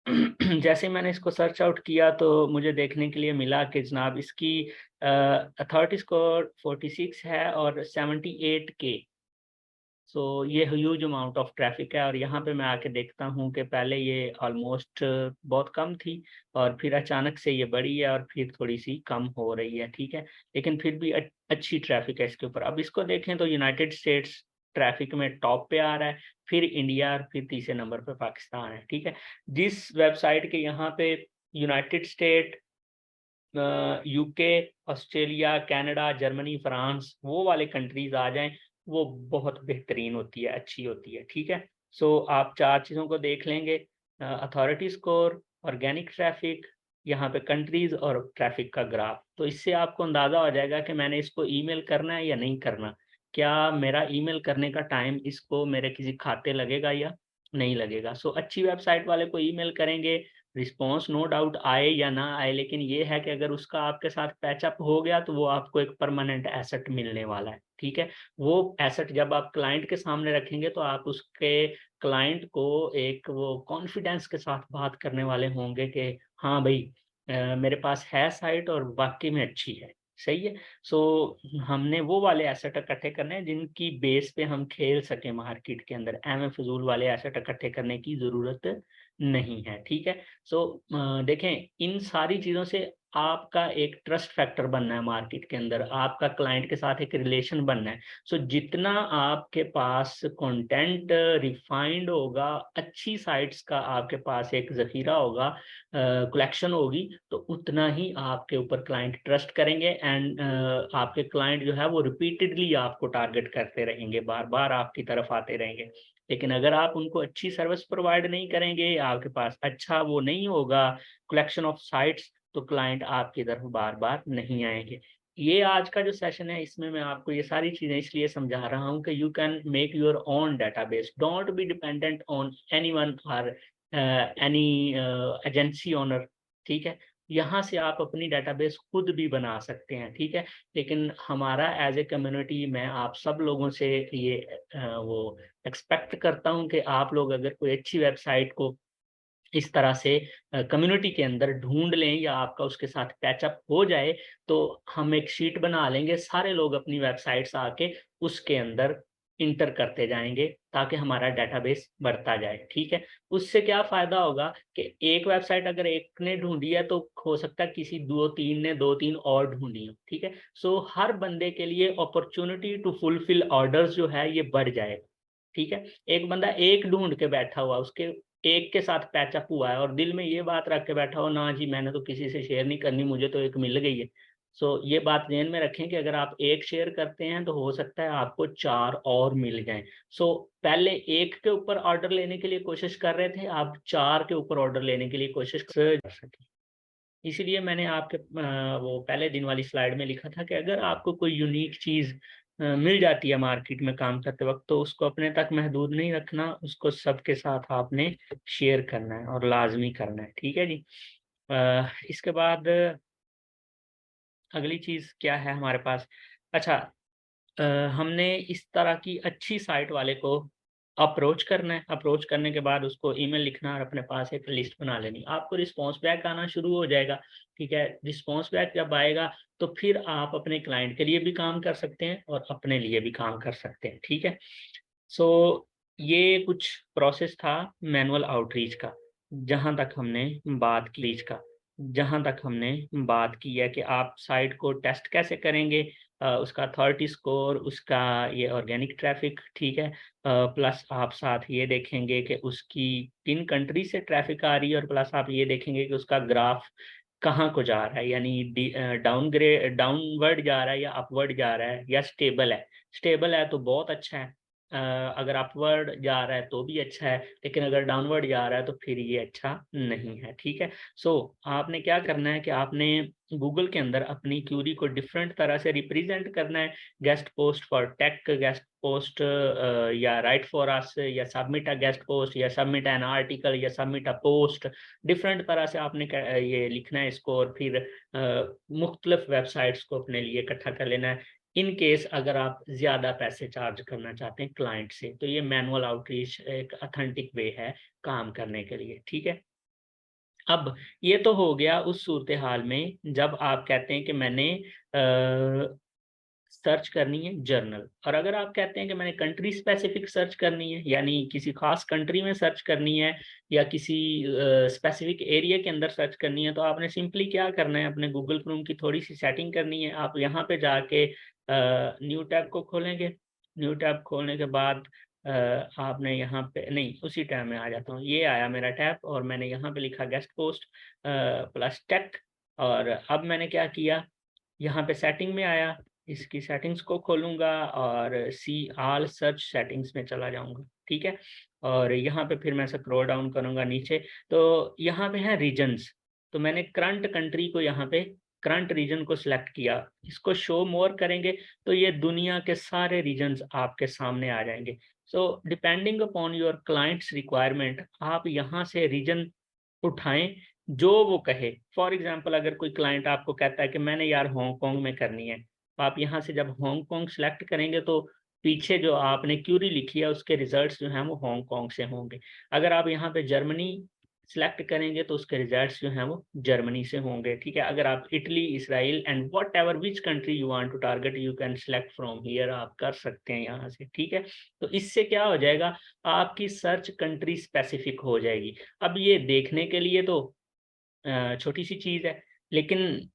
जैसे ही मैंने इसको सर्च आउट किया तो मुझे देखने के लिए मिला कि जनाब इसकी अथॉरिटी स्कोर 46 है और 78 के। सो ये ह्यूज अमाउंट ऑफ ट्रैफ़िक है और यहाँ पे मैं आके देखता हूँ कि पहले ये ऑलमोस्ट बहुत कम थी और फिर अचानक से ये बढ़ी है और फिर थोड़ी-सी कम हो रही है, ठीक है? लेकिन फिर भी अच्छी ट्रैफ़िक है इसके ऊपर। अब इसको देखें तो यूनाइटेड स्टेट्स ट्रैफ़िक में टॉप पे आ रहा है, फिर इंडिया और फिर तीसरे नंबर पे पाकिस्तान है, ठीक है? जिस वेबसाइट के यहाँ पे United state, UK, Australia, Canada, Germany, France वो वाले कंट्रीज़ आ जाएँ, वो बहुत बेहतरीन होती है, अच्छी होती है, ठीक है? सो आप 4 चीज़ों को देख लेंगे, अथॉरिटी स्कोर, ऑर्गेनिक ट्रैफ़िक, यहाँ पे कंट्रीज़ और ट्रैफ़िक का ग्राफ। तो इससे आपको अंदाज़ा हो जाएगा कि मैंने इसको ईमेल करना है या नहीं करना। क्या मेरा ईमेल करने का टाइम इसको मेरे किसी खाते लगेगा या नहीं लगेगा। सो अच्छी वेबसाइट वाले को ईमेल करेंगे, रिस्पॉन्स नो डाउट आए या ना आए, लेकिन ये है कि अगर उसका आपके साथ पैचअप हो गया तो वो आपको एक परमानेंट एसेट मिलने वाला है, ठीक है? वो एसेट जब आप क्लाइंट के सामने रखेंगे तो आप उसके क्लाइंट को एक वो कॉन्फिडेंस के साथ बात करने वाले होंगे कि हाँ भाई, मेरे पास है साइट और वाक़ई में अच्छी है, सही है? सो हमने वो वाले एसेट इकट्ठे करने हैं जिनकी बेस पे हम खेल सकें मार्केट के अंदर, ऐवें फ़िज़ूल वाले एसेट इकट्ठे करने की ज़रूरत नहीं है, ठीक है? सो देखें इन सारी चीज़ों से आपका एक ट्रस्ट फैक्टर बनना है मार्केट के अंदर, आपका क्लाइंट के साथ एक रिलेशन बनना है। सो जितना आपके पास कंटेंट रिफाइंड होगा, अच्छी साइट्स का आपके पास एक ज़ख़ीरा होगा, कलेक्शन होगी, तो उतना ही आपके ऊपर क्लाइंट ट्रस्ट करेंगे एंड आपके क्लाइंट जो है वो रिपीटेडली आपको टारगेट करते रहेंगे, बार-बार आपकी तरफ आते रहेंगे। लेकिन अगर आप उनको अच्छी सर्विस प्रोवाइड नहीं करेंगे, आपके पास अच्छा वो नहीं होगा कलेक्शन ऑफ साइट्स, तो क्लाइंट आपकी तरफ बार बार नहीं आएंगे। ये आज का जो सेशन है इसमें मैं आपको ये सारी चीजें इसलिए समझा रहा हूँ कि you can make your own database, don't be dependent on anyone और एनी एजेंसी ओनर। ठीक है, यहाँ से आप अपनी डेटाबेस खुद भी बना सकते हैं। ठीक है, लेकिन हमारा एज ए कम्युनिटी मैं आप सब लोगों से ये वो एक्सपेक्ट करता हूँ कि आप लोग अगर कोई अच्छी वेबसाइट को इस तरह से कम्युनिटी के अंदर ढूंढ लें या आपका उसके साथ पैचअप हो जाए, तो हम एक शीट बना लेंगे, सारे लोग अपनी वेबसाइट्स आके उसके अंदर इंटर करते जाएंगे ताकि हमारा डेटाबेस बढ़ता जाए। ठीक है, उससे क्या फायदा होगा कि एक वेबसाइट अगर एक ने ढूंढी है तो हो सकता है किसी दो तीन ने दो तीन और ढूंढी हो। ठीक है, सो हर बंदे के लिए अपॉर्चुनिटी टू फुलफिल ऑर्डर्स जो है ये बढ़ जाएगा। ठीक है, एक बंदा एक ढूंढ के बैठा हुआ, उसके एक के साथ पैचअप हुआ है और दिल में ये बात रख के बैठा हो, ना जी मैंने तो किसी से शेयर नहीं करनी, मुझे तो एक मिल गई है। सो ये बात ध्यान में रखें कि अगर आप एक शेयर करते हैं तो हो सकता है आपको 4 और मिल जाएं। सो पहले एक के ऊपर ऑर्डर लेने के लिए कोशिश कर रहे थे, आप 4 के ऊपर ऑर्डर लेने के लिए कोशिश कर सकें। इसीलिए मैंने आपके वो पहले दिन वाली स्लाइड में लिखा था कि अगर आपको कोई यूनिक चीज़ मिल जाती है मार्केट में काम करते वक्त, तो उसको अपने तक महदूद नहीं रखना, उसको सबके साथ आपने शेयर करना है और लाजमी करना है। ठीक है जी। इसके बाद अगली चीज़ क्या है हमारे पास? अच्छा, अ, हमने इस तरह की अच्छी साइट वाले को अप्रोच करना है। अप्रोच करने के बाद उसको ईमेल लिखना और अपने पास एक लिस्ट बना लेनी। आपको रिस्पॉन्स बैक आना शुरू हो जाएगा। ठीक है, रिस्पॉन्स बैक जब आएगा तो फिर आप अपने क्लाइंट के लिए भी काम कर सकते हैं और अपने लिए भी काम कर सकते हैं। ठीक है, सो ये कुछ प्रोसेस था मैनुअल आउटरीच का। जहाँ तक हमने बात की रीच का, जहाँ तक हमने बात की है कि आप साइट को टेस्ट कैसे करेंगे, उसका अथॉरिटी स्कोर, उसका ये ऑर्गेनिक ट्रैफिक। ठीक है, प्लस आप साथ ये देखेंगे कि उसकी किन कंट्री से ट्रैफिक आ रही है और प्लस आप ये देखेंगे कि उसका ग्राफ कहाँ को जा रहा है, यानी डाउनवर्ड जा रहा है या अपवर्ड जा रहा है या स्टेबल है। स्टेबल है तो बहुत अच्छा है, अगर अपवर्ड जा रहा है तो भी अच्छा है, लेकिन अगर डाउनवर्ड जा रहा है तो फिर ये अच्छा नहीं है। ठीक है, सो आपने क्या करना है कि आपने गूगल के अंदर अपनी क्यूरी को डिफरेंट तरह से रिप्रेजेंट करना है। Guest post for tech, guest post या राइट फॉर अस, या सबमिट अ गेस्ट पोस्ट, या सबमिट एन आर्टिकल, या सबमिट अ पोस्ट। डिफरेंट तरह से आपने ये लिखना है इसको और फिर मुख्तलिफ वेबसाइट्स को अपने लिए इकट्ठा कर लेना है। इन केस अगर आप ज़्यादा पैसे चार्ज करना चाहते हैं क्लाइंट से, तो ये मैनुअल आउटरीच एक ऑथेंटिक वे है काम करने के लिए। ठीक है, अब ये तो हो गया उस सूरत हाल में जब आप कहते हैं कि मैंने सर्च करनी है जर्नल, और अगर आप कहते हैं कि मैंने कंट्री स्पेसिफिक सर्च करनी है, यानी किसी खास कंट्री में सर्च करनी है या किसी स्पेसिफिक एरिया के अंदर सर्च करनी है, तो आपने सिंपली क्या करना है, अपने गूगल क्रोम की थोड़ी सी सेटिंग करनी है। आप यहाँ पे जाके न्यू टैब को खोलेंगे। न्यू टैब खोलने के बाद आपने यहाँ पे नहीं, उसी टैब में आ जाता हूँ, ये आया मेरा टैब और मैंने यहाँ पे लिखा गेस्ट पोस्ट प्लस टेक। और अब मैंने क्या किया, यहाँ पे सेटिंग में आया, इसकी सेटिंग्स को खोलूंगा और सी ऑल सर्च सेटिंग्स में चला जाऊंगा। ठीक है, और यहाँ पे फिर मैं स्क्रॉल डाउन करूंगा नीचे, तो यहाँ पे है रीजन्स। तो मैंने करंट कंट्री को यहाँ पे करंट रीजन को सिलेक्ट किया, इसको शो मोर करेंगे तो ये दुनिया के सारे रीजन्स आपके सामने आ जाएंगे। So depending upon your clients requirement आप यहाँ से रीजन उठाएं जो वो कहे। फॉर एग्जांपल अगर कोई क्लाइंट आपको कहता है कि मैंने यार हांगकांग में करनी है, तो आप यहाँ से जब हांगकांग सेलेक्ट करेंगे तो पीछे जो आपने क्यूरी लिखी है उसके रिजल्ट्स जो हैं वो हांगकांग से होंगे। अगर आप यहाँ पे जर्मनी सेलेक्ट करेंगे तो उसके रिजल्ट्स जो हैं वो जर्मनी से होंगे। ठीक है, अगर आप Italy, Israel and whatever which country you want to target you can select from here, आप कर सकते हैं यहाँ से। ठीक है, तो इससे क्या हो जाएगा, आपकी सर्च कंट्री स्पेसिफिक हो जाएगी। अब ये देखने के लिए तो छोटी सी चीज है, लेकिन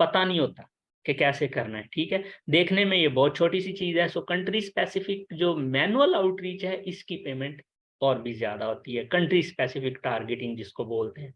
पता नहीं होता कि कैसे करना है। ठीक है, देखने में ये बहुत छोटी सी चीज है। सो कंट्री स्पेसिफिक जो मैनुअल आउटरीच है इसकी पेमेंट और भी ज्यादा होती है, कंट्री स्पेसिफिक टारगेटिंग जिसको बोलते हैं।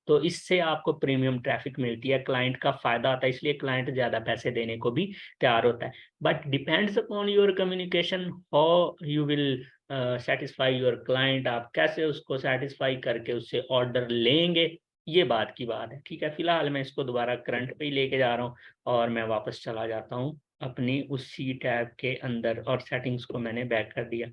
तो इससे आपको प्रीमियम ट्रैफिक मिलती है, क्लाइंट का फायदा आता है, इसलिए क्लाइंट ज्यादा पैसे देने को भी तैयार होता है। But depends upon your communication how you will satisfy your client, आप कैसे उसको सेटिस्फाई करके उससे ऑर्डर लेंगे, ये बात की बात है, ठीक है। फिलहाल मैं इसको दोबारा करंट पे ही लेके जा रहा हूँ और मैं वापस चला जाता हूँ अपनी उसी टैब के अंदर और सेटिंग्स को मैंने बैक कर दिया।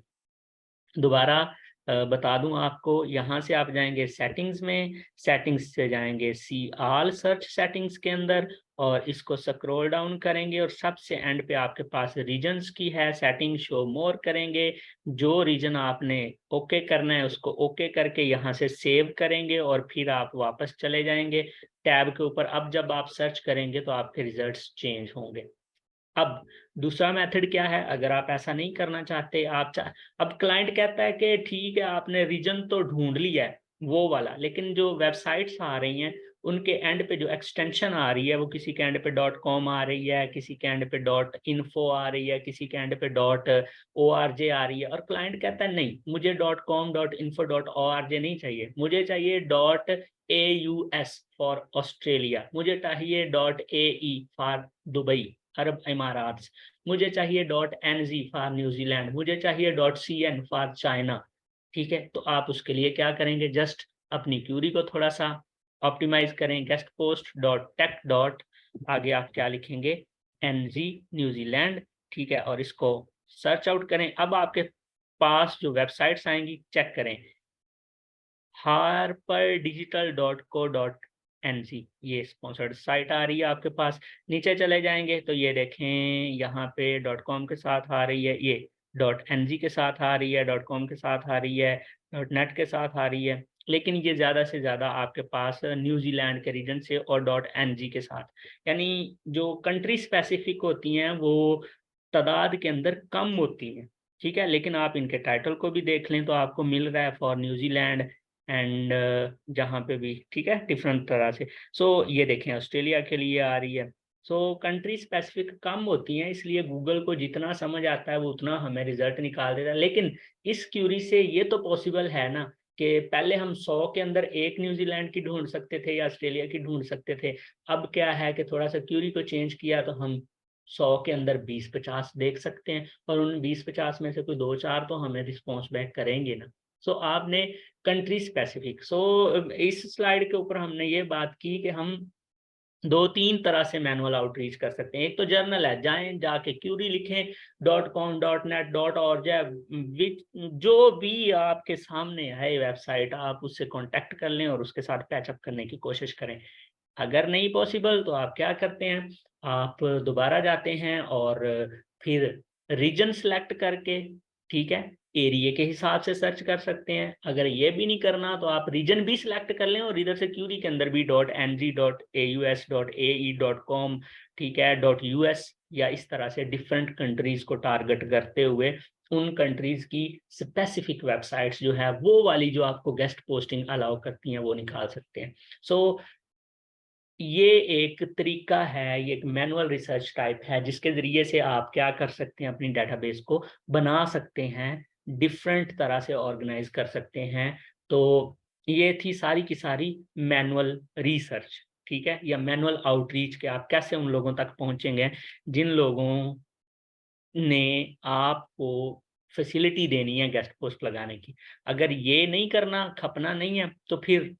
दोबारा बता दूं आपको, यहाँ से आप जाएंगे सेटिंग्स में, सेटिंग्स से जाएंगे सी ऑल सर्च सेटिंग्स के अंदर और इसको स्क्रॉल डाउन करेंगे और सबसे एंड पे आपके पास रीजन्स की है सेटिंग, शो मोर करेंगे। जो रीजन आपने ओके करना है उसको ओके करके यहाँ से सेव करेंगे और फिर आप वापस चले जाएंगे टैब के ऊपर। अब जब आप सर्च करेंगे तो आपके रिजल्ट्स चेंज होंगे। अब दूसरा मेथड क्या है, अगर आप ऐसा नहीं करना चाहते, अब क्लाइंट कहता है कि ठीक है आपने रीजन तो ढूंढ लिया है वो वाला, लेकिन जो वेबसाइट्स आ रही हैं उनके एंड पे जो एक्सटेंशन आ रही है वो किसी के एंड पे डॉट कॉम आ रही है, किसी के एंड पे डॉट इन्फो आ रही है, किसी के एंड पे डॉट ओ आर जे आ रही है, और क्लाइंट कहता है नहीं मुझे dot com dot info dot O R G नहीं चाहिए, मुझे चाहिए dot A U S for Australia, मुझे चाहिए dot A E for Dubai अरब इमारात, मुझे चाहिए dot N Z for New Zealand, मुझे चाहिए dot C N for China. ठीक है, तो आप उसके लिए क्या करेंगे, जस्ट अपनी क्यूरी को थोड़ा सा ऑप्टिमाइज करें, guest post dot take dot आगे आप क्या लिखेंगे, एन जी न्यूजीलैंड। ठीक है, और इसको सर्च आउट करें। अब आपके पास जो वेबसाइट्स आएंगी चेक करें, harperdigital.co.nz, ये स्पॉन्सर्ड साइट आ रही है आपके पास। नीचे चले जाएंगे तो ये देखें यहाँ पे डॉट कॉम के साथ आ रही है, ये डॉट एन जी के साथ आ रही है, डॉट कॉम के साथ आ रही है, डॉट नेट के साथ आ रही है, लेकिन ये ज़्यादा से ज़्यादा आपके पास न्यूजीलैंड के रीजन से और डॉट एन जी के साथ, यानी जो कंट्री स्पेसिफिक होती हैं वो तादाद के अंदर कम होती हैं। ठीक है, लेकिन आप इनके टाइटल को भी देख लें तो आपको मिल रहा है फॉर न्यूजीलैंड एंड जहाँ पे भी, ठीक है, डिफरेंट तरह से। सो ये देखें ऑस्ट्रेलिया के लिए आ रही है। सो कंट्री स्पेसिफिक कम होती हैं, इसलिए गूगल को जितना समझ आता है वो उतना हमें रिजल्ट निकाल देता है। लेकिन इस क्यूरी से ये तो पॉसिबल है ना कि पहले हम 100 के अंदर एक न्यूजीलैंड की ढूंढ सकते थे या ऑस्ट्रेलिया की ढूंढ सकते थे। अब क्या है कि थोड़ा सा क्यूरी को चेंज किया तो हम 100 के अंदर 20-50 देख सकते हैं, और उन 20-50 में से कोई 2-4 तो हमें रिस्पॉन्स बैक करेंगे ना। सो आपने कंट्री स्पेसिफिक, सो इस स्लाइड के ऊपर हमने ये बात की कि हम 2-3 तरह से मैनुअल आउटरीच कर सकते हैं। एक तो जर्नल है, जाएं जाके क्यूरी लिखें dot com dot net dot और जो भी आपके सामने है वेबसाइट आप उससे कांटेक्ट कर लें और उसके साथ पैचअप करने की कोशिश करें। अगर नहीं पॉसिबल तो आप क्या करते हैं, आप दोबारा जाते हैं और फिर रीजन सेलेक्ट करके, ठीक है, एरिया के हिसाब से सर्च कर सकते हैं। अगर ये भी नहीं करना तो आप रीजन भी सिलेक्ट कर लें और इधर से क्यूरी के अंदर भी dot N G dot A U S dot A E dot com, ठीक है, डॉट यू एस, या इस तरह से डिफरेंट कंट्रीज को टारगेट करते हुए उन कंट्रीज की स्पेसिफिक वेबसाइट्स जो है वो वाली जो आपको गेस्ट पोस्टिंग अलाउ करती हैं वो निकाल सकते हैं। सो ये एक तरीका है, ये एक मैनुअल रिसर्च टाइप है जिसके ज़रिए से आप क्या कर सकते हैं, अपनी डेटाबेस को बना सकते हैं, डिफरेंट तरह से ऑर्गेनाइज कर सकते हैं। तो ये थी सारी की सारी मैनुअल रिसर्च, ठीक है, या मैनुअल आउटरीच के आप कैसे उन लोगों तक पहुंचेंगे जिन लोगों ने आपको फैसिलिटी देनी है गेस्ट पोस्ट लगाने की। अगर ये नहीं करना, खपना नहीं है, तो फिर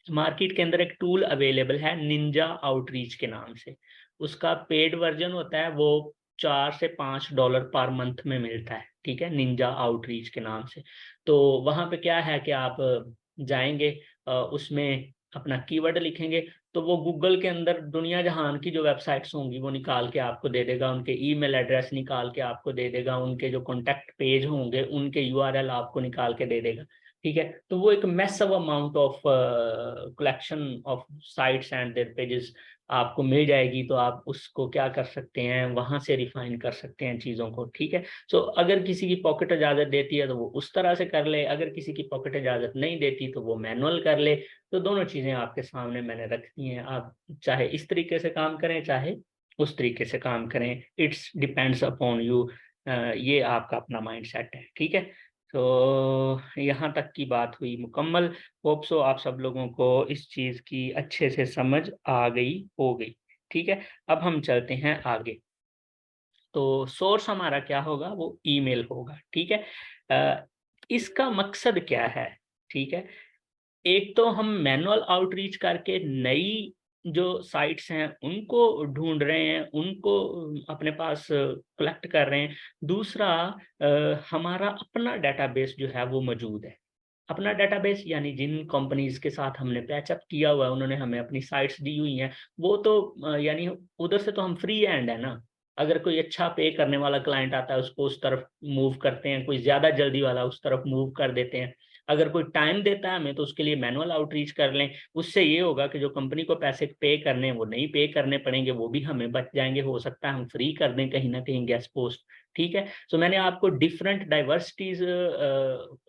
मार्केट के अंदर एक टूल अवेलेबल है निंजा आउटरीच के नाम से। उसका पेड वर्जन होता है, वो $4 से $5 पर मंथ में मिलता है, ठीक है, निंजा आउटरीच के नाम से। तो वहां पे क्या है कि आप जाएंगे, उसमें अपना कीवर्ड लिखेंगे तो वो गूगल के अंदर दुनिया जहान की जो वेबसाइट्स होंगी वो निकाल के आपको दे देगा, उनके ईमेल एड्रेस निकाल के आपको दे देगा, उनके जो कॉन्टैक्ट पेज होंगे उनके यूआरएल आपको निकाल के दे देगा। ठीक है, तो वो एक massive amount of collection of sites and their pages आपको मिल जाएगी। तो आप उसको क्या कर सकते हैं, वहां से रिफाइन कर सकते हैं चीज़ों को। ठीक है, सो अगर किसी की पॉकेट इजाज़त देती है तो वो उस तरह से कर ले, अगर किसी की पॉकेट इजाज़त नहीं देती तो वो मैनुअल कर ले। तो दोनों चीज़ें आपके सामने मैंने रख दी हैं, आप चाहे इस तरीके से काम करें चाहे उस तरीके से काम करें, इट्स डिपेंड्स अपॉन यू। ये आपका अपना माइंड सेट है। ठीक है, तो यहाँ तक की बात हुई मुकम्मल। होप सो आप सब लोगों को इस चीज़ की अच्छे से समझ आ गई हो गई। ठीक है, अब हम चलते हैं आगे। तो सोर्स हमारा क्या होगा, वो ईमेल होगा। ठीक है, इसका मकसद क्या है, ठीक है, एक तो हम मैनुअल आउटरीच करके नई जो साइट्स हैं उनको ढूंढ रहे हैं, उनको अपने पास कलेक्ट कर रहे हैं। दूसरा, हमारा अपना डेटाबेस जो है वो मौजूद है। अपना डेटाबेस यानी जिन कंपनीज के साथ हमने पैचअप किया हुआ है, उन्होंने हमें अपनी साइट्स दी हुई हैं, वो तो यानी उधर से तो हम फ्री हैंड है ना। अगर कोई अच्छा पे करने वाला क्लाइंट आता है, उसको उस तरफ मूव करते हैं, कोई ज्यादा जल्दी वाला उस तरफ मूव कर देते हैं। अगर कोई टाइम देता है हमें, तो उसके लिए मैनुअल आउटरीच कर लें। उससे ये होगा कि जो कंपनी को पैसे पे करने हैं वो नहीं पे करने पड़ेंगे, वो भी हमें बच जाएंगे। हो सकता है हम फ्री कर दें कहीं ना कहीं गेस्ट पोस्ट। ठीक है। सो मैंने आपको different diversities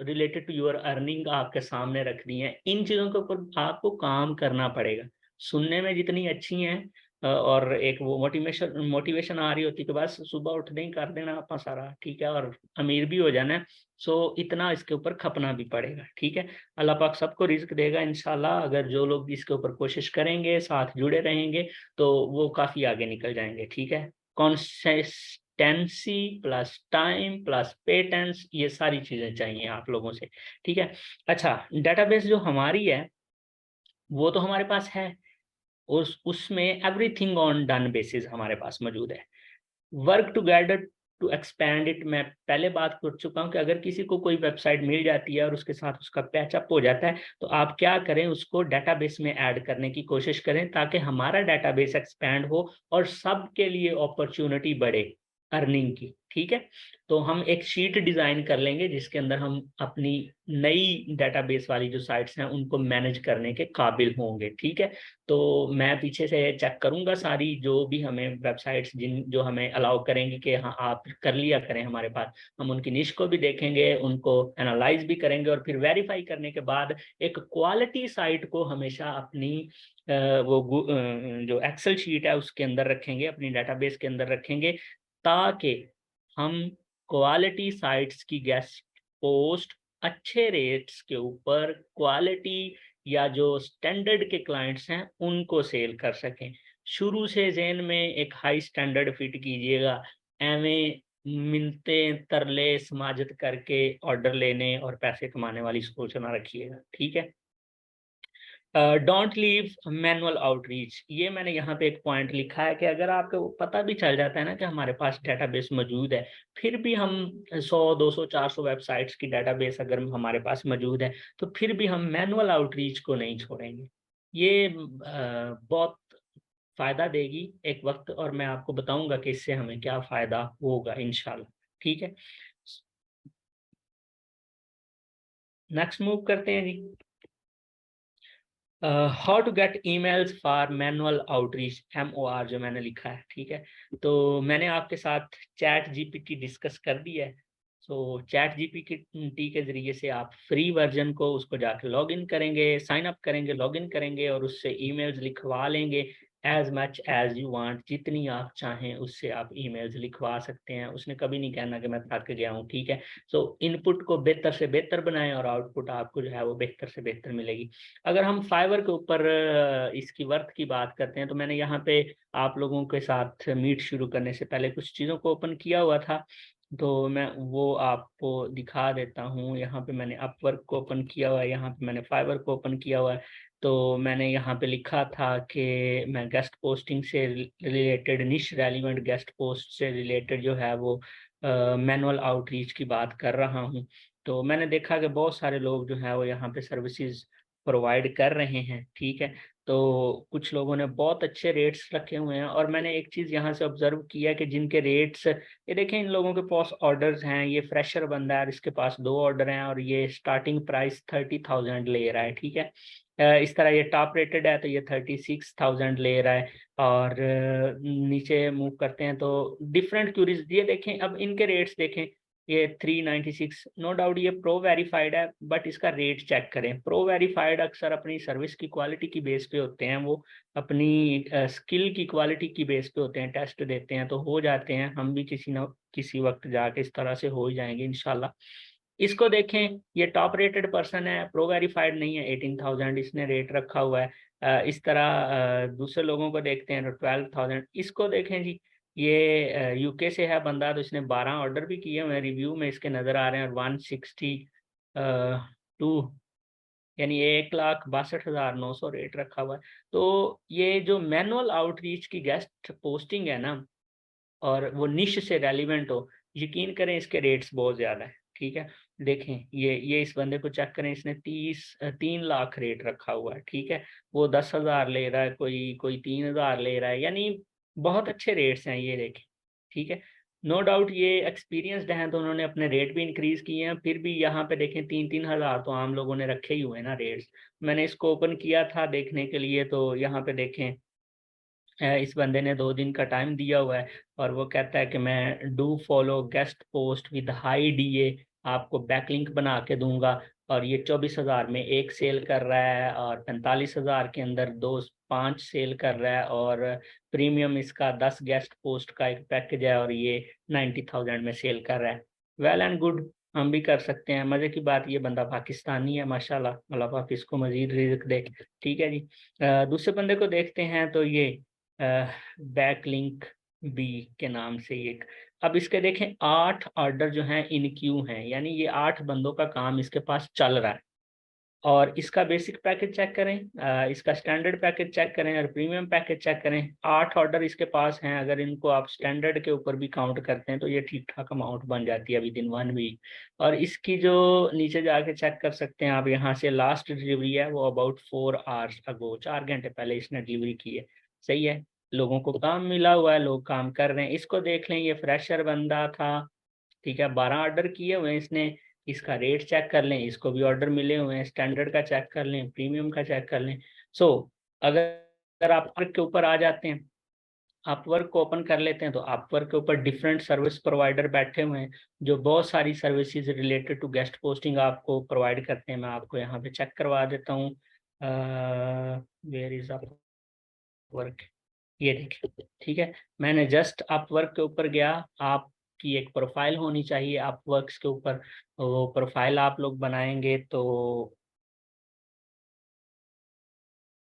related to your earning आपके सामने रख दी हैं। इन चीज़ों के ऊपर आपको काम करना पड़ेगा। सुनने में जितनी अच्छी हैं और एक वो मोटिवेशन मोटिवेशन आ रही होती कि बस सुबह उठते ही कर देना अपना सारा, ठीक है, और अमीर भी हो जाना है। सो इतना इसके ऊपर खपना भी पड़ेगा। ठीक है। अल्लाह पाक सबको रिज्क देगा इंशाल्लाह। अगर जो लोग इसके ऊपर कोशिश करेंगे, साथ जुड़े रहेंगे, तो वो काफ़ी आगे निकल जाएंगे। ठीक है। Consistency plus time plus patience, ये सारी चीज़ें चाहिए आप लोगों से। ठीक है। अच्छा, डेटाबेस जो हमारी है वो तो हमारे पास है। उसमें एवरीथिंग ऑन डन बेसिस हमारे पास मौजूद है। Work together to expand it, मैं पहले बात कर चुका हूं कि अगर किसी को कोई वेबसाइट मिल जाती है और उसके साथ उसका पैचअप हो जाता है, तो आप क्या करें, उसको डेटाबेस में ऐड करने की कोशिश करें ताकि हमारा डेटाबेस एक्सपैंड हो और सबके लिए अपॉर्चुनिटी बढ़े अर्निंग की। ठीक है। तो हम एक शीट डिजाइन कर लेंगे जिसके अंदर हम अपनी नई डेटाबेस वाली जो साइट्स हैं उनको मैनेज करने के काबिल होंगे। ठीक है। तो मैं पीछे से चेक करूंगा सारी जो भी हमें वेबसाइट्स जिन जो हमें अलाउ करेंगी कि हाँ आप कर लिया करें हमारे पास, हम उनकी निश को भी देखेंगे, उनको एनालाइज भी करेंगे और फिर वेरीफाई करने के बाद एक क्वालिटी साइट को हमेशा अपनी जो एक्सेल शीट है उसके अंदर रखेंगे, अपनी डेटाबेस के अंदर रखेंगे, ताकि हम क्वालिटी साइट्स की गेस्ट पोस्ट अच्छे रेट्स के ऊपर क्वालिटी या जो स्टैंडर्ड के क्लाइंट्स हैं उनको सेल कर सकें। शुरू से जेन में एक हाई स्टैंडर्ड फिट कीजिएगा। एवें मिलते तरले समाजत करके ऑर्डर लेने और पैसे कमाने वाली सोच ना रखिएगा। ठीक है। डोंट लीव मैनुअल आउटरीच, ये मैंने यहाँ पे एक पॉइंट लिखा है कि अगर आपको पता भी चल जाता है ना कि हमारे पास डेटाबेस मौजूद है, फिर भी हम 100 200 400 वेबसाइट्स की डेटाबेस अगर हमारे पास मौजूद है, तो फिर भी हम मैनुअल आउटरीच को नहीं छोड़ेंगे। ये बहुत फायदा देगी एक वक्त, और मैं आपको बताऊंगा कि इससे हमें क्या फायदा होगा इंशाल्लाह। ठीक है। नेक्स्ट मूव करते हैं जी। How to get emails for manual outreach, MOR जो मैंने लिखा है। ठीक है। तो मैंने आपके साथ चैट जीपीटी डिस्कस कर दी है। सो चैट जीपीटी के जरिए से आप फ्री वर्जन को उसको जाके लॉग इन करेंगे, साइन अप करेंगे, लॉग इन करेंगे और उससे ईमेल्स लिखवा लेंगे as much as you want, जितनी आप चाहें उससे आप ईमेल्स लिखवा सकते हैं। उसने कभी नहीं कहना कि मैं थक गया हूँ। ठीक है। सो इनपुट को बेहतर से बेहतर बनाएं और आउटपुट आपको जो है वो बेहतर से बेहतर मिलेगी। अगर हम फाइवर के ऊपर इसकी वर्थ की बात करते हैं, तो मैंने यहाँ पे आप लोगों के साथ मीट शुरू करने से पहले कुछ चीज़ों को ओपन किया हुआ था, तो मैं वो आपको दिखा देता हूँ। यहाँ पे मैंने अपवर्क को ओपन किया हुआ है, यहाँ पे मैंने फाइवर को ओपन किया हुआ है। तो मैंने यहाँ पे लिखा था कि मैं गेस्ट पोस्टिंग से रिलेटेड, निश रेलिवेंट गेस्ट पोस्ट से रिलेटेड जो है वो मैनुअल आउटरीच की बात कर रहा हूँ। तो मैंने देखा कि बहुत सारे लोग जो है वो यहाँ पे सर्विसेज प्रोवाइड कर रहे हैं। ठीक है। तो कुछ लोगों ने बहुत अच्छे रेट्स रखे हुए हैं, और मैंने एक चीज़ यहाँ से ऑब्जर्व किया कि जिनके रेट्स, ये देखें इन लोगों के पास ऑर्डर्स हैं, ये फ्रेशर बंदा है और इसके पास 2 ऑर्डर हैं और ये स्टार्टिंग प्राइस 30,000 ले रहा है। ठीक है। इस तरह ये टॉप रेटेड है तो ये 36,000 ले रहा है। और नीचे मूव करते हैं तो डिफरेंट क्यूरीज ये देखें, अब इनके रेट्स देखें। ये 396, नो डाउट ये प्रो वेरीफाइड है, बट इसका रेट चेक करें। प्रो वेरीफाइड अक्सर अपनी सर्विस की क्वालिटी की बेस पे होते हैं, वो अपनी स्किल की क्वालिटी की बेस पे होते हैं, टेस्ट देते हैं तो हो जाते हैं। हम भी किसी न किसी वक्त जाके इस तरह से हो ही जाएंगे इंशाल्लाह। इसको देखें, ये टॉप रेटेड पर्सन है, प्रो वेरीफाइड नहीं है, 18,000 इसने रेट रखा हुआ है। इस तरह दूसरे लोगों को देखते हैं तो 12,000। इसको देखें जी, ये यूके से है बंदा, तो इसने 12 ऑर्डर भी किए हुए हैं, रिव्यू में इसके नज़र आ रहे हैं, और 162 यानी 1,62,900 रेट रखा हुआ है। तो ये जो मैनुअल आउटरीच की गेस्ट पोस्टिंग है ना, और वो निश से रेलिवेंट हो, यकीन करें इसके रेट्स बहुत ज़्यादा है, ठीक है? देखें ये इस बंदे को चेक करें, इसने 3 लाख रेट रखा हुआ है, ठीक है? वो 10,000 ले रहा है, कोई 3,000 ले रहा है, यानी बहुत अच्छे रेट्स हैं ये देखें, ठीक है? नो डाउट ये एक्सपीरियंस्ड हैं तो उन्होंने अपने रेट भी इंक्रीज़ किए हैं, फिर भी यहाँ पे देखें 3-3 हज़ार तो आम लोगों ने रखे ही हुए हैं ना रेट्स। मैंने इसको ओपन किया था देखने के लिए, तो यहाँ पे देखें इस बंदे ने 2 दिन का टाइम दिया हुआ है और वो कहता है कि मैं do follow guest post with high DA, आपको बैकलिंक बना के दूंगा, और ये 24,000 में एक सेल कर रहा है और 45,000 के अंदर 5 सेल कर रहा है, और प्रीमियम इसका 10 गेस्ट पोस्ट का एक पैकेज है और ये 90,000 में सेल कर रहा है। वेल एंड गुड, हम भी कर सकते हैं। मज़े की बात, ये बंदा पाकिस्तानी है माशाल्लाह, अल्लाह पाक इसको मजीद रिज़्क दे। ठीक है जी। दूसरे बंदे को देखते हैं, तो ये बैकलिंक बी के नाम से एक, अब इसके देखें 8 ऑर्डर जो हैं इन क्यू हैं, यानी ये 8 बंदों का काम इसके पास चल रहा है। और इसका बेसिक पैकेज चेक करें, इसका स्टैंडर्ड पैकेज चेक करें और प्रीमियम पैकेज चेक करें। 8 ऑर्डर इसके पास हैं, अगर इनको आप स्टैंडर्ड के ऊपर भी काउंट करते हैं तो ये ठीक ठाक अमाउंट बन जाती है विद इन 1 वीक। और इसकी जो नीचे जाके चेक कर सकते हैं आप, यहाँ से लास्ट डिलीवरी है वो अबाउट 4 आवर्स अगो, 4 घंटे पहले इसने डिलीवरी की है। सही है, लोगों को काम मिला हुआ है, लोग काम कर रहे हैं। इसको देख लें, ये फ्रेशर बंदा था, ठीक है, 12 ऑर्डर किए हुए हैं इसने। इसका रेट चेक कर लें, इसको भी ऑर्डर मिले हुए हैं, स्टैंडर्ड का चेक कर लें, प्रीमियम का चेक कर लें। सो अगर आप वर्क के ऊपर आ जाते हैं, आप वर्क को ओपन कर लेते हैं, तो आप वर्क के ऊपर डिफरेंट सर्विस प्रोवाइडर बैठे हुए हैं जो बहुत सारी services related to guest posting आपको प्रोवाइड करते हैं। मैं आपको यहाँ पे चेक करवा देता हूँ, वेयर इज अप वर्क, ये देखिए, ठीक है। मैंने जस्ट अपवर्क के ऊपर गया, आपकी एक प्रोफाइल होनी चाहिए अपवर्क्स के ऊपर, वो प्रोफाइल आप लोग बनाएंगे तो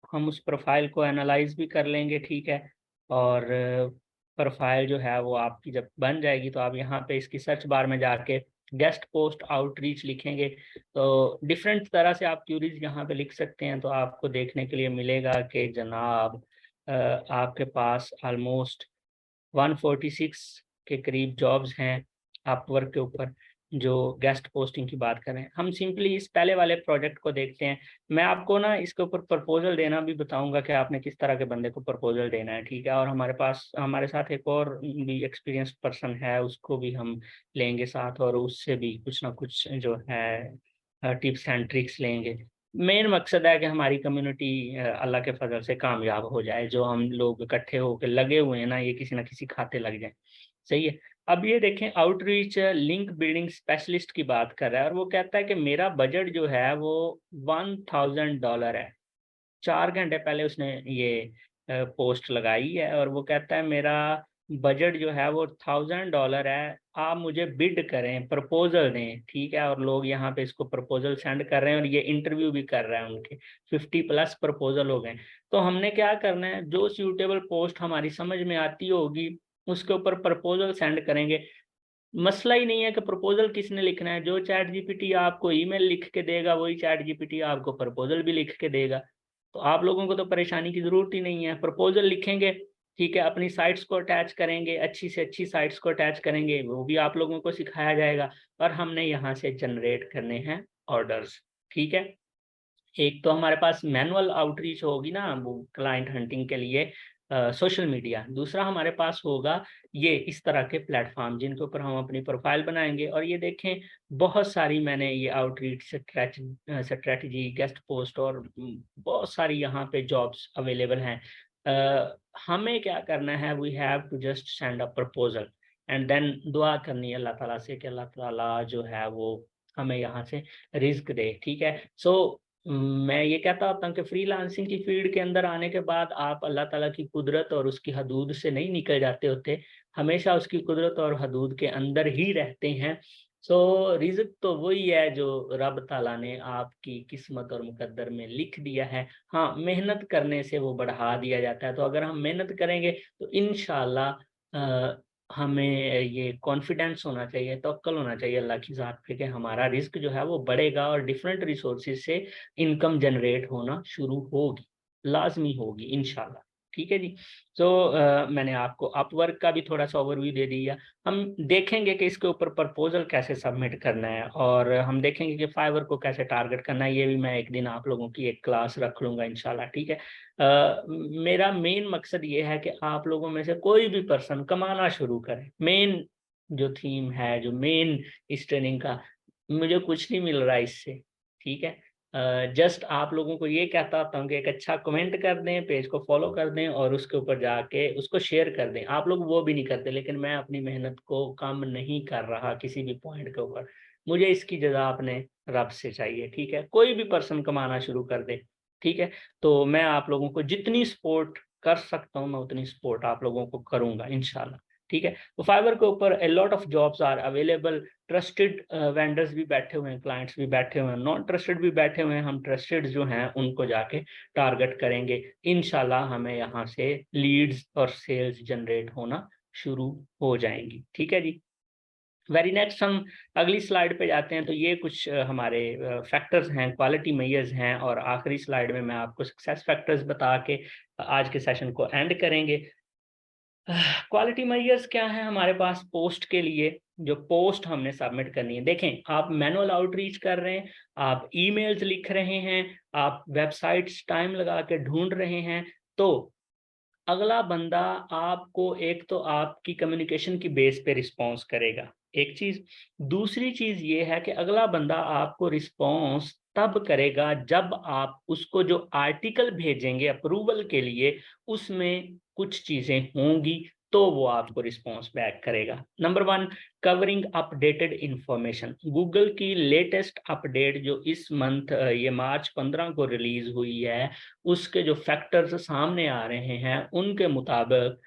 हम उस प्रोफाइल को एनालाइज भी कर लेंगे, ठीक है। और प्रोफाइल जो है वो आपकी जब बन जाएगी तो आप यहाँ पे इसकी सर्च बार में जाके गेस्ट पोस्ट आउटरीच लिखेंगे, तो डिफरेंट तरह से आप क्यूरीज यहाँ पे लिख सकते हैं। तो आपको देखने के लिए मिलेगा कि जनाब आपके पास ऑलमोस्ट 146 के करीब जॉब्स हैं अपवर्क के ऊपर, जो गेस्ट पोस्टिंग की बात करें। हम सिंपली इस पहले वाले प्रोजेक्ट को देखते हैं। मैं आपको ना इसके ऊपर प्रपोजल देना भी बताऊंगा कि आपने किस तरह के बंदे को प्रपोजल देना है, ठीक है। और हमारे साथ एक और भी एक्सपीरियंस्ड पर्सन है, उसको भी हम लेंगे साथ, और उससे भी कुछ ना कुछ जो है टिप्स एंड ट्रिक्स लेंगे। मेन मकसद है कि हमारी कम्युनिटी अल्लाह के फजल से कामयाब हो जाए, जो हम लोग इकट्ठे होकर लगे हुए हैं ना, ये किसी ना किसी खाते लग जाए। सही है। अब ये देखें, आउटरीच लिंक बिल्डिंग स्पेशलिस्ट की बात कर रहा है, और वो कहता है कि मेरा बजट जो है वो $1,000 है। 4 घंटे पहले उसने ये पोस्ट लगाई है, और वो कहता है मेरा बजट जो है वो $1,000 है, आप मुझे बिड करें, प्रपोजल दें, ठीक है। और लोग यहाँ पे इसको प्रपोजल सेंड कर रहे हैं, और ये इंटरव्यू भी कर रहे हैं उनके, 50+ प्रपोजल हो गए। तो हमने क्या करना है, जो सूटेबल पोस्ट हमारी समझ में आती होगी उसके ऊपर प्रपोजल सेंड करेंगे। मसला ही नहीं है कि प्रपोजल किसने लिखना है, जो चैट जीपीटी आपको ईमेल लिख के देगा वही चैट जीपीटी आपको प्रपोजल भी लिख के देगा। तो आप लोगों को तो परेशानी की जरूरत ही नहीं है, प्रपोजल लिखेंगे, ठीक है, अपनी साइट्स को अटैच करेंगे, अच्छी से अच्छी साइट्स को अटैच करेंगे, वो भी आप लोगों को सिखाया जाएगा, और हमने यहाँ से जनरेट करने हैं ऑर्डर्स, ठीक है। एक तो हमारे पास मैनुअल आउटरीच होगी ना वो क्लाइंट हंटिंग के लिए, सोशल मीडिया। दूसरा हमारे पास होगा ये इस तरह के प्लेटफॉर्म जिनके ऊपर हम अपनी प्रोफाइल बनाएंगे। और ये देखें, बहुत सारी मैंने ये आउटरीच स्ट्रैटेजी, गेस्ट पोस्ट और बहुत सारी यहाँ पे जॉब्स अवेलेबल हैं। हमें क्या करना है, we have to just send a proposal and then दुआ करनी है अल्लाह ताला से कि अल्लाह ताला जो है वो हमें यहाँ से रिस्क दे, ठीक है। सो मैं ये कहता होता हूँ कि फ्रीलांसिंग की फील्ड के अंदर आने के बाद आप अल्लाह ताला की कुदरत और उसकी हदूद से नहीं निकल जाते होते, हमेशा उसकी कुदरत और हदूद के अंदर ही रहते हैं। सो रिज़्क तो वही है जो रब ताला ने आपकी किस्मत और मुकद्दर में लिख दिया है। हाँ, मेहनत करने से वो बढ़ा दिया जाता है, तो अगर हम मेहनत करेंगे तो इंशाअल्लाह हमें ये कॉन्फिडेंस होना चाहिए, तवक्कल होना चाहिए अल्लाह की ज़ात पे कि हमारा रिस्क जो है वो बढ़ेगा और डिफरेंट रिसोर्सेज से इनकम जनरेट होना शुरू होगी, लाजमी होगी इंशाल्लाह। ठीक है जी। तो मैंने आपको अपवर्क का भी थोड़ा सा ओवरव्यू दे दिया। हम देखेंगे कि इसके ऊपर प्रपोजल कैसे सबमिट करना है और हम देखेंगे कि फाइवर को कैसे टारगेट करना है। ये भी मैं एक दिन आप लोगों की एक क्लास रख लूँगा इंशाल्लाह। ठीक है। मेरा मेन मकसद ये है कि आप लोगों में से कोई भी पर्सन कमाना शुरू करे। मेन जो थीम है, जो मेन इस ट्रेनिंग का, मुझे कुछ नहीं मिल रहा इससे। ठीक है। जस्ट आप लोगों को ये कहता होता हूँ कि एक अच्छा कमेंट कर दें, पेज को फॉलो कर दें और उसके ऊपर जाके उसको शेयर कर दें। आप लोग वो भी नहीं करते, लेकिन मैं अपनी मेहनत को कम नहीं कर रहा किसी भी पॉइंट के ऊपर। मुझे इसकी जगह अपने रब से चाहिए। ठीक है। कोई भी पर्सन कमाना शुरू कर दे। ठीक है। तो मैं आप लोगों को जितनी सपोर्ट कर सकता हूँ, मैं उतनी सपोर्ट आप लोगों को करूँगा इंशाल्लाह। ठीक है। तो फाइवर के ऊपर a lot of jobs are available. Trusted vendors भी बैठे हुए हैं, क्लाइंट्स भी बैठे हुए हैं, नॉन ट्रस्टेड भी बैठे हुए हैं। हम ट्रस्टेड जो हैं उनको जाके टारगेट करेंगे। इंशाल्लाह हमें यहाँ से लीड्स और सेल्स जनरेट होना शुरू हो जाएंगी। ठीक है जी। वेरी नेक्स्ट हम अगली स्लाइड पे जाते हैं। तो ये कुछ हमारे फैक्टर्स हैं, क्वालिटी मेजर्स हैं, और आखिरी स्लाइड में मैं आपको सक्सेस फैक्टर्स बता के आज के सेशन को एंड करेंगे। क्वालिटी मेजर्स क्या है हमारे पास पोस्ट के लिए? जो पोस्ट हमने सबमिट करनी है, देखें आप मैनुअल आउटरीच कर रहे हैं, आप ईमेल्स लिख रहे हैं, आप वेबसाइट्स टाइम लगा के ढूंढ रहे हैं, तो अगला बंदा आपको एक तो आपकी कम्युनिकेशन की बेस पे रिस्पॉन्स करेगा, एक चीज। दूसरी चीज ये है कि अगला बंदा आपको रिस्पॉन्स तब करेगा जब आप उसको जो आर्टिकल भेजेंगे अप्रूवल के लिए, उसमें कुछ चीजें होंगी, तो वो आपको रिस्पॉन्स बैक करेगा। Number one, covering updated information. Google की लेटेस्ट अपडेट जो इस मंथ ये मार्च 15 को रिलीज हुई है, उसके जो फैक्टर्स सामने आ रहे हैं उनके मुताबिक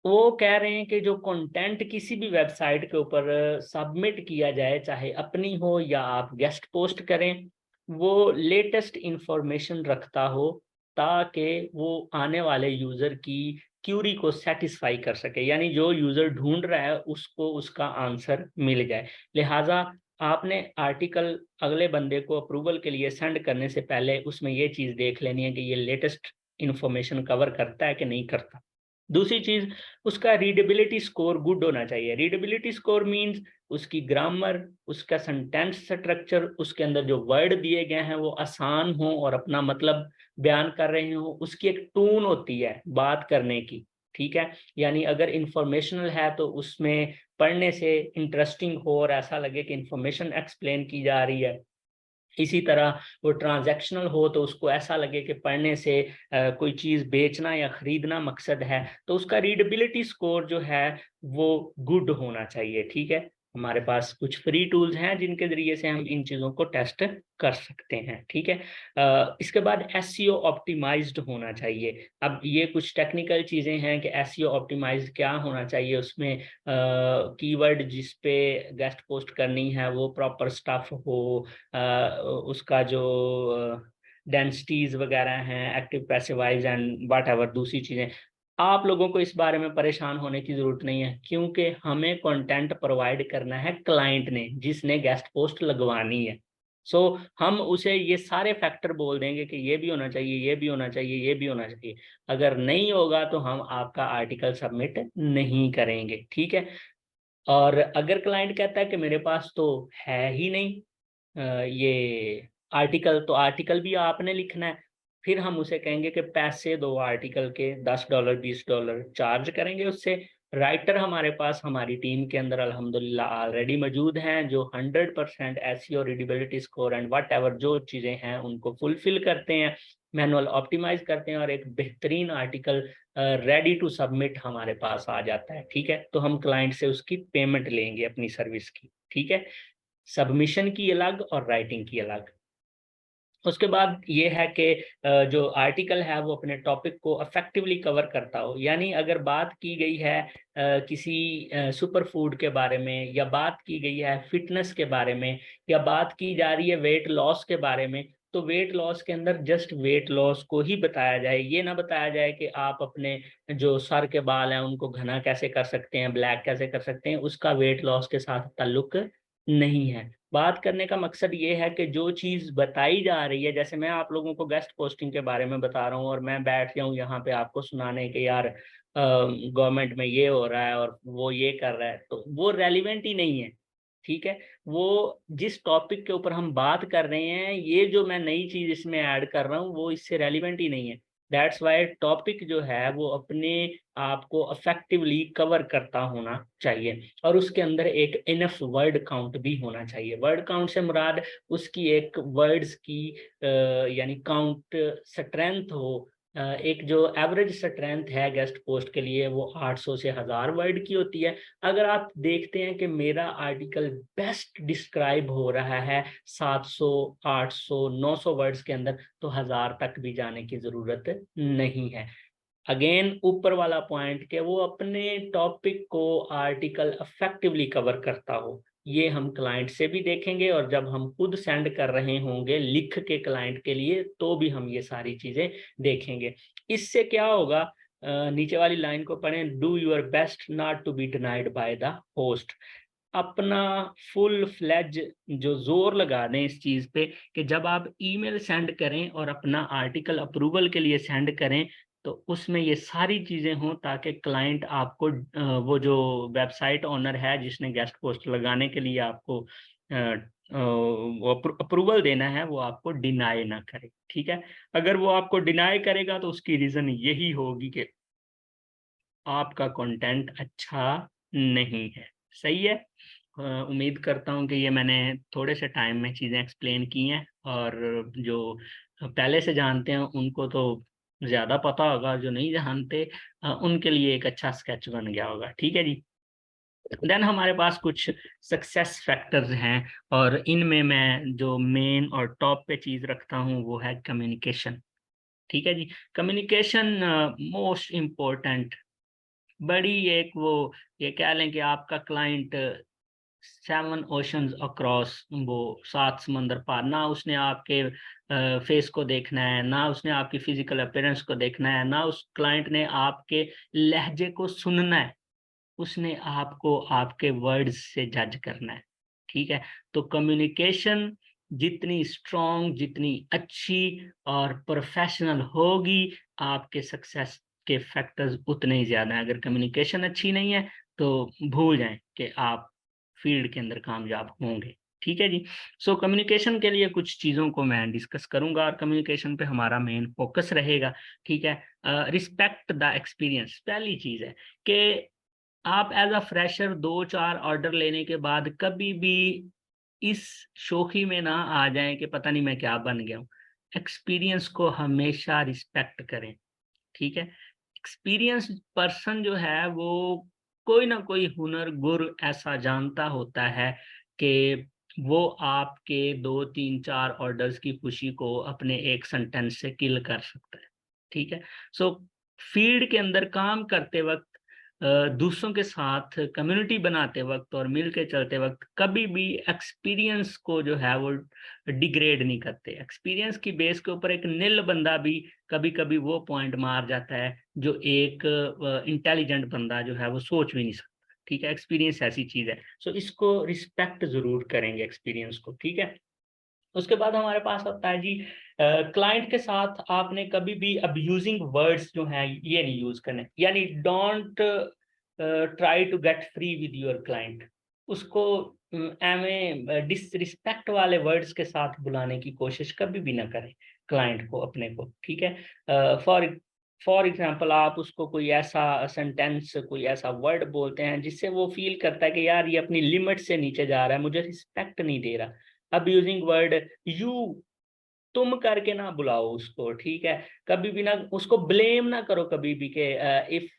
वो कह रहे हैं कि जो कंटेंट किसी भी वेबसाइट के ऊपर सबमिट किया जाए, चाहे अपनी हो या आप गेस्ट पोस्ट करें, वो लेटेस्ट इंफॉर्मेशन रखता हो, ताकि वो आने वाले यूजर की क्यूरी को सेटिस्फाई कर सके, यानी जो यूजर ढूंढ रहा है उसको उसका आंसर मिल जाए। लिहाजा आपने आर्टिकल अगले बंदे को अप्रूवल के लिए सेंड करने से पहले उसमें ये चीज देख लेनी है कि ये लेटेस्ट इंफॉर्मेशन कवर करता है कि नहीं करता। दूसरी चीज, उसका रीडेबिलिटी स्कोर गुड होना चाहिए। रीडेबिलिटी स्कोर मींस उसकी ग्रामर, उसका सेंटेंस स्ट्रक्चर, उसके अंदर जो वर्ड दिए गए हैं वो आसान हो और अपना मतलब बयान कर रहे हो। उसकी एक टून होती है बात करने की। ठीक है। यानी अगर इंफॉर्मेशनल है तो उसमें पढ़ने से इंटरेस्टिंग हो और ऐसा लगे कि इंफॉर्मेशन एक्सप्लेन की जा रही है। इसी तरह वो ट्रांजैक्शनल हो तो उसको ऐसा लगे कि पढ़ने से कोई चीज़ बेचना या खरीदना मकसद है, तो उसका रीडेबिलिटी स्कोर जो है वो गुड होना चाहिए। ठीक है। हमारे पास कुछ फ्री टूल्स हैं जिनके ज़रिए से हम इन चीज़ों को टेस्ट कर सकते हैं। ठीक है। इसके बाद एसईओ ऑप्टिमाइज्ड होना चाहिए। अब ये कुछ टेक्निकल चीज़ें हैं कि एसईओ ऑप्टिमाइज्ड क्या होना चाहिए। उसमें कीवर्ड जिस पे गेस्ट पोस्ट करनी है वो प्रॉपर स्टफ हो, उसका जो डेंसिटीज वगैरह हैं, active passivise and what ever दूसरी चीज़ें, आप लोगों को इस बारे में परेशान होने की ज़रूरत नहीं है, क्योंकि हमें कंटेंट प्रोवाइड करना है क्लाइंट ने जिसने गेस्ट पोस्ट लगवानी है। सो हम उसे ये सारे फैक्टर बोल देंगे कि ये भी होना चाहिए, ये भी होना चाहिए, ये भी होना चाहिए। अगर नहीं होगा तो हम आपका आर्टिकल सबमिट नहीं करेंगे। ठीक है। और अगर क्लाइंट कहता है कि मेरे पास तो है ही नहीं ये आर्टिकल, तो आर्टिकल भी आपने लिखना है, फिर हम उसे कहेंगे कि पैसे दो आर्टिकल के, $10 $20 चार्ज करेंगे उससे। राइटर हमारे पास हमारी टीम के अंदर अल्हम्दुलिल्लाह ऑलरेडी मौजूद हैं जो 100% SEO, readability score and what ever जो चीज़ें हैं उनको फुलफिल करते हैं, मैनुअल ऑप्टिमाइज करते हैं, और एक बेहतरीन आर्टिकल रेडी टू सबमिट हमारे पास आ जाता है। ठीक है। तो हम क्लाइंट से उसकी पेमेंट लेंगे अपनी सर्विस की। ठीक है। सबमिशन की अलग और राइटिंग की अलग। उसके बाद ये है कि जो आर्टिकल है वो अपने टॉपिक को इफेक्टिवली कवर करता हो। यानी अगर बात की गई है किसी सुपर फूड के बारे में, या बात की गई है फिटनेस के बारे में, या बात की जा रही है वेट लॉस के बारे में, तो वेट लॉस के अंदर जस्ट वेट लॉस को ही बताया जाए, ये ना बताया जाए कि आप अपने जो सर के बाल हैं उनको घना कैसे कर सकते हैं, ब्लैक कैसे कर सकते हैं, उसका वेट लॉस के साथ ताल्लुक नहीं है। बात करने का मकसद ये है कि जो चीज़ बताई जा रही है, जैसे मैं आप लोगों को गेस्ट पोस्टिंग के बारे में बता रहा हूँ और मैं बैठ जाऊँ यहाँ पे आपको सुनाने के यार गवर्नमेंट में ये हो रहा है और वो ये कर रहा है, तो वो रेलिवेंट ही नहीं है। ठीक है, वो जिस टॉपिक के ऊपर हम बात कर रहे हैं, ये जो मैं नई चीज इसमें ऐड कर रहा हूँ वो इससे रेलिवेंट ही नहीं है। दैट्स वाई टॉपिक जो है वो अपने आप को अफेक्टिवली कवर करता होना चाहिए और उसके अंदर एक इनफ वर्ड काउंट भी होना चाहिए। वर्ड काउंट से मुराद उसकी एक वर्ड्स की यानी काउंट स्ट्रेंथ हो। एक जो एवरेज स्ट्रेंथ है गेस्ट पोस्ट के लिए वो 800 से 1000 वर्ड की होती है। अगर आप देखते हैं कि मेरा आर्टिकल बेस्ट डिस्क्राइब हो रहा है 700, 800, 900 वर्ड्स के अंदर, तो 1000 तक भी जाने की जरूरत नहीं है। अगेन ऊपर वाला पॉइंट कि वो अपने टॉपिक को आर्टिकल इफेक्टिवली कवर करता हो, ये हम क्लाइंट से भी देखेंगे और जब हम खुद सेंड कर रहे होंगे लिख के क्लाइंट के लिए तो भी हम ये सारी चीजें देखेंगे। इससे क्या होगा, नीचे वाली लाइन को पढ़ें, do your best not to be denied by the host. अपना फुल फ्लेज जो जोर लगा दें इस चीज पे कि जब आप ईमेल सेंड करें और अपना आर्टिकल अप्रूवल के लिए सेंड करें तो उसमें ये सारी चीजें हों ताकि क्लाइंट आपको वो जो वेबसाइट ओनर है जिसने गेस्ट पोस्ट लगाने के लिए आपको वो अप्रूवल देना है वो आपको डिनाई ना करे। ठीक है, अगर वो आपको डिनाई करेगा तो उसकी रीजन यही होगी कि आपका कंटेंट अच्छा नहीं है। सही है। उम्मीद करता हूँ कि ये मैंने थोड़े से टाइम में चीज़ें एक्सप्लेन की हैं और जो पहले से जानते हैं उनको तो ज़्यादा पता होगा, जो नहीं जानते उनके लिए एक अच्छा स्केच बन गया होगा। ठीक है जी। देन हमारे पास कुछ सक्सेस फैक्टर्स हैं और इनमें मैं जो मेन और टॉप पे चीज़ रखता हूँ वो है कम्युनिकेशन। ठीक है जी। कम्युनिकेशन मोस्ट इम्पोर्टेंट, बड़ी एक वो ये कह लें कि आपका क्लाइंट 7 ओशंस अक्रॉस, वो 7 समंदर पार, ना उसने आपके फेस को देखना है, ना उसने आपकी फिजिकल अपीयरेंस को देखना है, ना उस क्लाइंट ने आपके लहजे को सुनना है, उसने आपको आपके वर्ड्स से जज करना है। ठीक है, तो कम्युनिकेशन जितनी स्ट्रॉन्ग, जितनी अच्छी और प्रोफेशनल होगी, आपके सक्सेस के फैक्टर्स उतने ही ज्यादा हैं। अगर कम्युनिकेशन अच्छी नहीं है तो भूल जाएं कि आप फील्ड के अंदर कामयाब होंगे। ठीक है जी। सो कम्युनिकेशन के लिए कुछ चीज़ों को मैं डिस्कस करूंगा और कम्युनिकेशन पे हमारा मेन फोकस रहेगा। ठीक है, रिस्पेक्ट द एक्सपीरियंस पहली चीज़ है कि आप एज अ फ्रेशर 2-4 ऑर्डर लेने के बाद कभी भी इस शोखी में ना आ जाएं कि पता नहीं मैं क्या बन गया हूँ। एक्सपीरियंस को हमेशा रिस्पेक्ट करें। ठीक है, एक्सपीरियंस पर्सन जो है वो कोई ना कोई हुनर गुर ऐसा जानता होता है कि वो आपके 2-3-4 ऑर्डर्स की खुशी को अपने एक सेंटेंस से किल कर सकता है। ठीक है, सो फील्ड के अंदर काम करते वक्त दूसरों के साथ कम्युनिटी बनाते वक्त और मिल के चलते वक्त कभी भी एक्सपीरियंस को जो है वो डिग्रेड नहीं करते। एक्सपीरियंस की बेस के ऊपर एक निल बंदा भी कभी कभी वो पॉइंट मार जाता है जो एक इंटेलिजेंट बंदा जो है वो सोच भी नहीं सकता। ठीक है, एक्सपीरियंस ऐसी चीज है, सो इसको रिस्पेक्ट जरूर करेंगे एक्सपीरियंस को। ठीक है, उसके बाद हमारे पास होता है जी, क्लाइंट के साथ आपने कभी भी अब्यूजिंग वर्ड्स जो हैं ये नहीं यूज करने, यानी don't try to get free with your client. उसको एमे डिसरिस्पेक्ट वाले वर्ड्स के साथ बुलाने की कोशिश कभी भी ना करें क्लाइंट को, अपने को। ठीक है, फॉर फॉर एग्जाम्पल आप उसको कोई ऐसा सेंटेंस, कोई ऐसा वर्ड बोलते हैं जिससे वो फील करता है कि यार ये अपनी लिमिट से नीचे जा रहा है, मुझे रिस्पेक्ट नहीं दे रहा। अब्यूजिंग वर्ड, यू, तुम करके ना बुलाओ उसको। ठीक है, कभी भी ना उसको ब्लेम ना करो कभी भी के if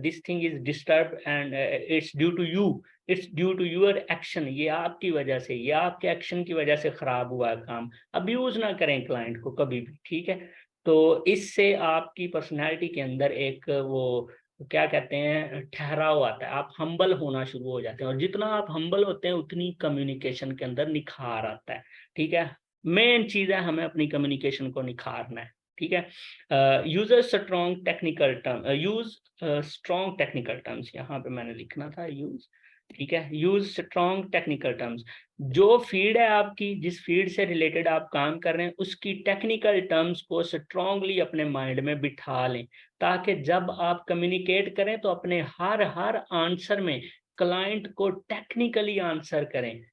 this thing is disturb and it's due to you, it's due to your action, ये आपकी वजह से, ये आपके एक्शन की वजह से खराब हुआ है काम। अब्यूज ना करें क्लाइंट को कभी भी। ठीक है, तो इससे आपकी पर्सनैलिटी के अंदर एक वो क्या कहते हैं ठहराव आता है, आप हम्बल होना शुरू हो जाते हैं और जितना आप हम्बल होते हैं उतनी कम्युनिकेशन के अंदर निखार आता है। ठीक है, मेन चीज है, हमें अपनी कम्युनिकेशन को निखारना है, ठीक है। User strong technical term, use strong technical terms, यहाँ पे मैंने लिखना था यूज, ठीक है, यूज स्ट्रॉन्ग टेक्निकल टर्म्स। जो फील्ड है आपकी, जिस फील्ड से रिलेटेड आप काम कर रहे हैं, उसकी टेक्निकल टर्म्स को स्ट्रांगली अपने माइंड में बिठा लें, ताकि जब आप कम्युनिकेट करें तो अपने हर हर आंसर में क्लाइंट को टेक्निकली आंसर करें।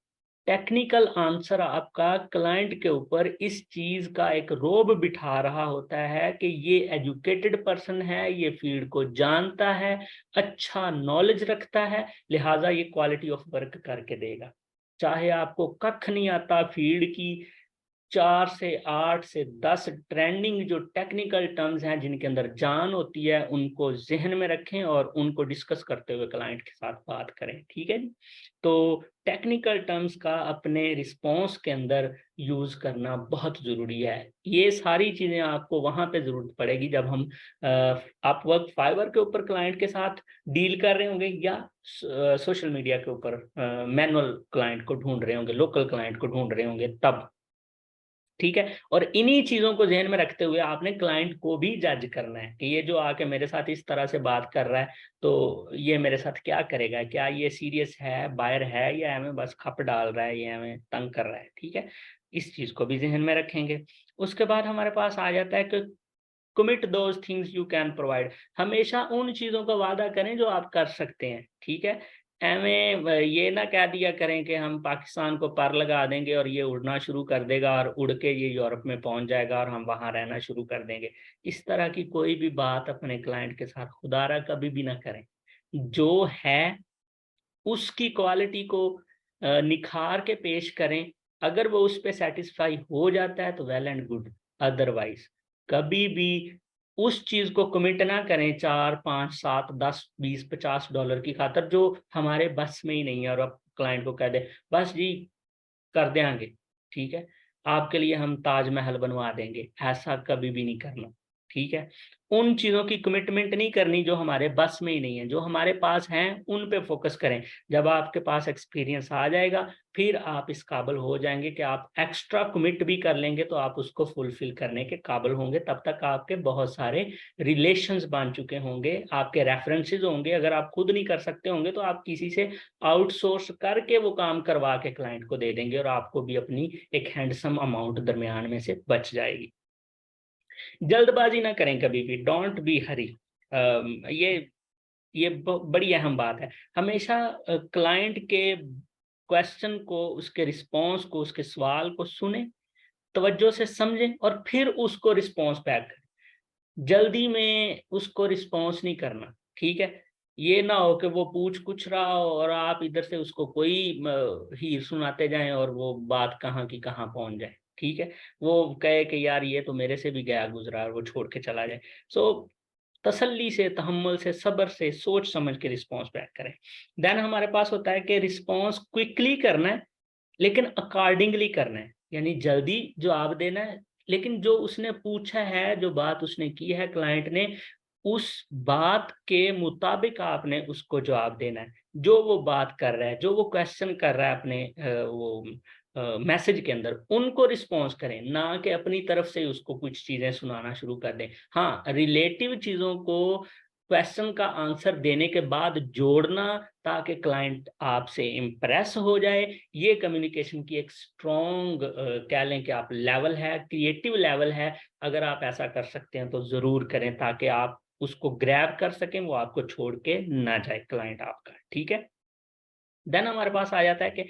टेक्निकल आंसर आपका क्लाइंट के ऊपर इस चीज का एक रोब बिठा रहा होता है कि ये एजुकेटेड पर्सन है, ये फील्ड को जानता है, अच्छा नॉलेज रखता है, लिहाजा ये क्वालिटी ऑफ वर्क करके देगा। चाहे आपको कख नहीं आता फील्ड की, 4 से 8 से 10 ट्रेंडिंग जो टेक्निकल टर्म्स हैं जिनके अंदर जान होती है, उनको जहन में रखें और उनको डिस्कस करते हुए क्लाइंट के साथ बात करें, ठीक है जी। तो टेक्निकल टर्म्स का अपने रिस्पॉन्स के अंदर यूज करना बहुत जरूरी है। ये सारी चीजें आपको वहां पे जरूरत पड़ेगी जब हम आप वर्क फाइवर के ऊपर क्लाइंट के साथ डील कर रहे होंगे, या सोशल मीडिया के ऊपर मैनुअल क्लाइंट को ढूंढ रहे होंगे, लोकल क्लाइंट को ढूंढ रहे होंगे तब, ठीक है। और इन्हीं चीजों को ध्यान में रखते हुए आपने क्लाइंट को भी जज करना है कि ये जो आके मेरे साथ इस तरह से बात कर रहा है, तो ये मेरे साथ क्या करेगा, क्या ये सीरियस है, बायर है, या हमें बस खप डाल रहा है, ये हमें तंग कर रहा है, ठीक है। इस चीज को भी जहन में रखेंगे। उसके बाद हमारे पास आ जाता है कि commit those things you can provide। हमेशा उन चीजों का वादा करें जो आप कर सकते हैं, ठीक है। एमें ये ना कह दिया करें कि हम पाकिस्तान को पर लगा देंगे और ये उड़ना शुरू कर देगा और उड़ के ये यूरोप में पहुंच जाएगा और हम वहां रहना शुरू कर देंगे। इस तरह की कोई भी बात अपने क्लाइंट के साथ खुदारा कभी भी ना करें। जो है उसकी क्वालिटी को निखार के पेश करें। अगर वो उस पर सेटिस्फाई हो जाता है तो वेल एंड गुड, अदरवाइज कभी भी उस चीज को कमिट ना करें 4, 5, 7, 10, 20, 50 डॉलर की खातर जो हमारे बस में ही नहीं है, और आप क्लाइंट को कह दे बस जी कर देंगे, ठीक है, आपके लिए हम ताजमहल बनवा देंगे, ऐसा कभी भी नहीं करना, ठीक है। उन चीजों की कमिटमेंट नहीं करनी जो हमारे बस में ही नहीं है। जो हमारे पास हैं उन पे फोकस करें। जब आपके पास एक्सपीरियंस आ जाएगा, फिर आप इस काबिल हो जाएंगे कि आप एक्स्ट्रा कमिट भी कर लेंगे तो आप उसको फुलफिल करने के काबिल होंगे। तब तक आपके बहुत सारे रिलेशंस बन चुके होंगे, आपके रेफरेंसेस होंगे। अगर आप खुद नहीं कर सकते होंगे तो आप किसी से आउटसोर्स करके वो काम करवा के क्लाइंट को दे देंगे और आपको भी अपनी एक हैंडसम अमाउंट दरमियान में से बच जाएगी। जल्दबाजी ना करें कभी भी, डोंट बी हरी। ये बड़ी अहम बात है। हमेशा क्लाइंट के क्वेश्चन को, उसके रिस्पॉन्स को, उसके सवाल को सुने, तवज्जो से समझें और फिर उसको रिस्पॉन्स बैक करें। जल्दी में उसको रिस्पॉन्स नहीं करना, ठीक है। ये ना हो कि वो पूछ कुछ रहा हो और आप इधर से उसको कोई हीर सुनाते जाएं और वो बात कहाँ की कहाँ पहुंच जाए, ठीक है। वो कहे कि यार ये तो मेरे से भी गया गुजरा, और वो छोड़ के चला जाए। सो तसल्ली से, तहम्मुल से, सब्र से, सोच समझ के रिस्पॉन्स बैक करें। देन हमारे पास होता है कि रिस्पॉन्स क्विकली करना है, लेकिन अकॉर्डिंगली करना है। यानी जल्दी जवाब देना है, लेकिन जो उसने पूछा है, जो बात उसने की है क्लाइंट ने, उस बात के मुताबिक आपने उसको जवाब देना है। जो वो बात कर रहा है, जो वो क्वेश्चन कर रहा है अपने वो मैसेज के अंदर, उनको रिस्पॉन्स करें, ना कि अपनी तरफ से उसको कुछ चीजें सुनाना शुरू कर दें। हाँ, रिलेटिव चीजों को क्वेश्चन का आंसर देने के बाद जोड़ना, ताकि क्लाइंट आपसे इम्प्रेस हो जाए। ये कम्युनिकेशन की एक स्ट्रॉन्ग कह लें कि आप लेवल है, क्रिएटिव लेवल है। अगर आप ऐसा कर सकते हैं तो जरूर करें, ताकि आप उसको ग्रैब कर सकें, वो आपको छोड़ के ना जाए क्लाइंट आपका, ठीक है। देन हमारे पास आ जाता है कि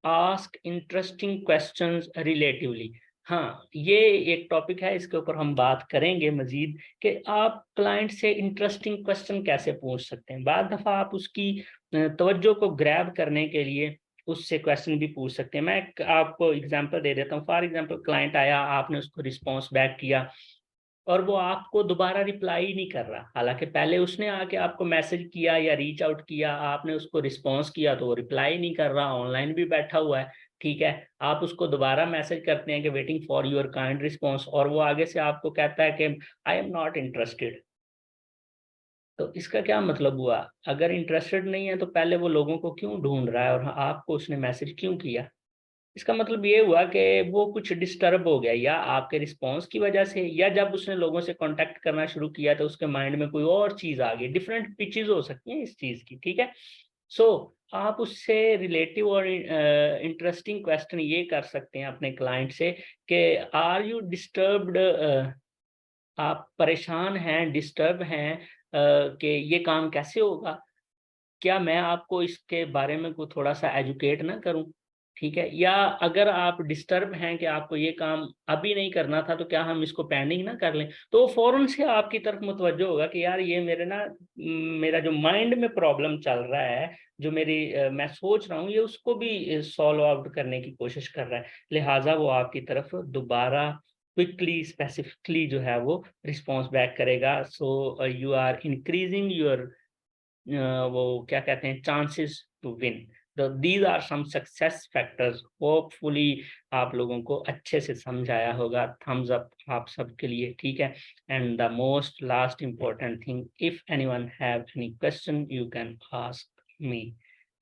आस्क इंटरेस्टिंग क्वेश्चंस रिलेटिवली। हाँ, ये एक टॉपिक है, इसके ऊपर हम बात करेंगे मजीद कि आप क्लाइंट से इंटरेस्टिंग क्वेश्चन कैसे पूछ सकते हैं। बाद दफ़ा आप उसकी तवज्जो को ग्रैब करने के लिए उससे क्वेश्चन भी पूछ सकते हैं। मैं आपको एग्जांपल दे देता हूँ। फॉर एग्जांपल, क्लाइंट आया, आपने उसको रिस्पॉन्स बैक किया और वो आपको दोबारा रिप्लाई नहीं कर रहा, हालांकि पहले उसने आके आपको मैसेज किया या रीच आउट किया, आपने उसको रिस्पॉन्स किया तो वो रिप्लाई नहीं कर रहा, ऑनलाइन भी बैठा हुआ है, ठीक है। आप उसको दोबारा मैसेज करते हैं कि waiting for your kind response, और वो आगे से आपको कहता है कि आई एम नॉट इंटरेस्टेड। तो इसका क्या मतलब हुआ? अगर इंटरेस्टेड नहीं है तो पहले वो लोगों को क्यों ढूंढ रहा है और आपको उसने मैसेज क्यों किया? इसका मतलब ये हुआ कि वो कुछ डिस्टर्ब हो गया, या आपके रिस्पॉन्स की वजह से, या जब उसने लोगों से कांटेक्ट करना शुरू किया तो उसके माइंड में कोई और चीज आ गई। डिफरेंट पिचेस हो सकती हैं इस चीज की, ठीक है। सो आप उससे रिलेटिव और इंटरेस्टिंग क्वेश्चन ये कर सकते हैं अपने क्लाइंट से कि आर यू डिस्टर्ब्ड, आप परेशान हैं, डिस्टर्ब हैं कि ये काम कैसे होगा, क्या मैं आपको इसके बारे में कोई थोड़ा-सा एजुकेट ना करूँ? ठीक है? या अगर आप डिस्टर्ब हैं कि आपको ये काम अभी नहीं करना था, तो क्या हम इसको पेंडिंग ना कर लें? तो वो फ़ौरन से आपकी तरफ मुतवज्जो होगा कि यार ये मेरा जो माइंड में प्रॉब्लम चल रहा है, जो मैं सोच रहा हूँ, ये उसको भी सॉल्व आउट करने की कोशिश कर रहा है। लिहाज़ा वो आपकी तरफ दोबारा क्विकली, स्पेसिफिकली जो है वो रिस्पॉन्स बैक करेगा। So you are increasing your वो क्या कहते हैं, chances to win. These are some success factors. Hopefully आप लोगों को अच्छे से समझ आया होगा। थम्स अप आप सबके लिए, ठीक है। And the most last important thing, if anyone have any question you can ask me.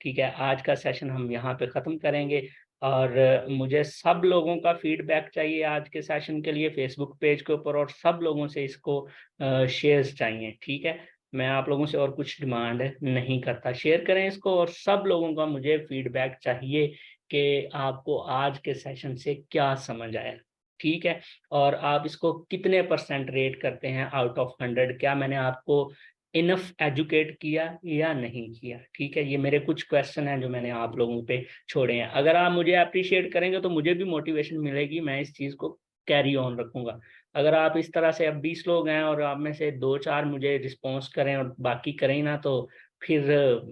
ठीक है, आज का सेशन हम यहाँ पे ख़त्म करेंगे। और मुझे सब लोगों का फीडबैक चाहिए आज के सेशन के लिए फेसबुक पेज के ऊपर, और सब लोगों से इसको शेयर्स चाहिए, ठीक है। मैं आप लोगों से और कुछ डिमांड नहीं करता। शेयर करें इसको, और सब लोगों का मुझे फीडबैक चाहिए कि आपको आज के सेशन से क्या समझ आया, ठीक है। और आप इसको कितने परसेंट रेट करते हैं आउट ऑफ 100? क्या मैंने आपको इनफ एजुकेट किया या नहीं किया, ठीक है। ये मेरे कुछ क्वेश्चन हैं जो मैंने आप लोगों पे छोड़े हैं। अगर आप मुझे अप्रिशिएट करेंगे तो मुझे भी मोटिवेशन मिलेगी, मैं इस चीज़ को कैरी ऑन रखूंगा। अगर आप इस तरह से, अब 20 लोग हैं और आप में से 2-4 मुझे रिस्पॉन्स करें और बाकी करें ही ना, तो फिर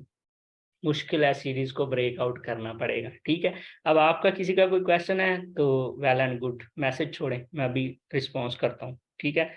मुश्किल है, सीरीज को ब्रेकआउट करना पड़ेगा, ठीक है। अब आपका किसी का कोई क्वेश्चन है तो वेल एंड गुड, मैसेज छोड़ें, मैं अभी रिस्पॉन्स करता हूँ, ठीक है।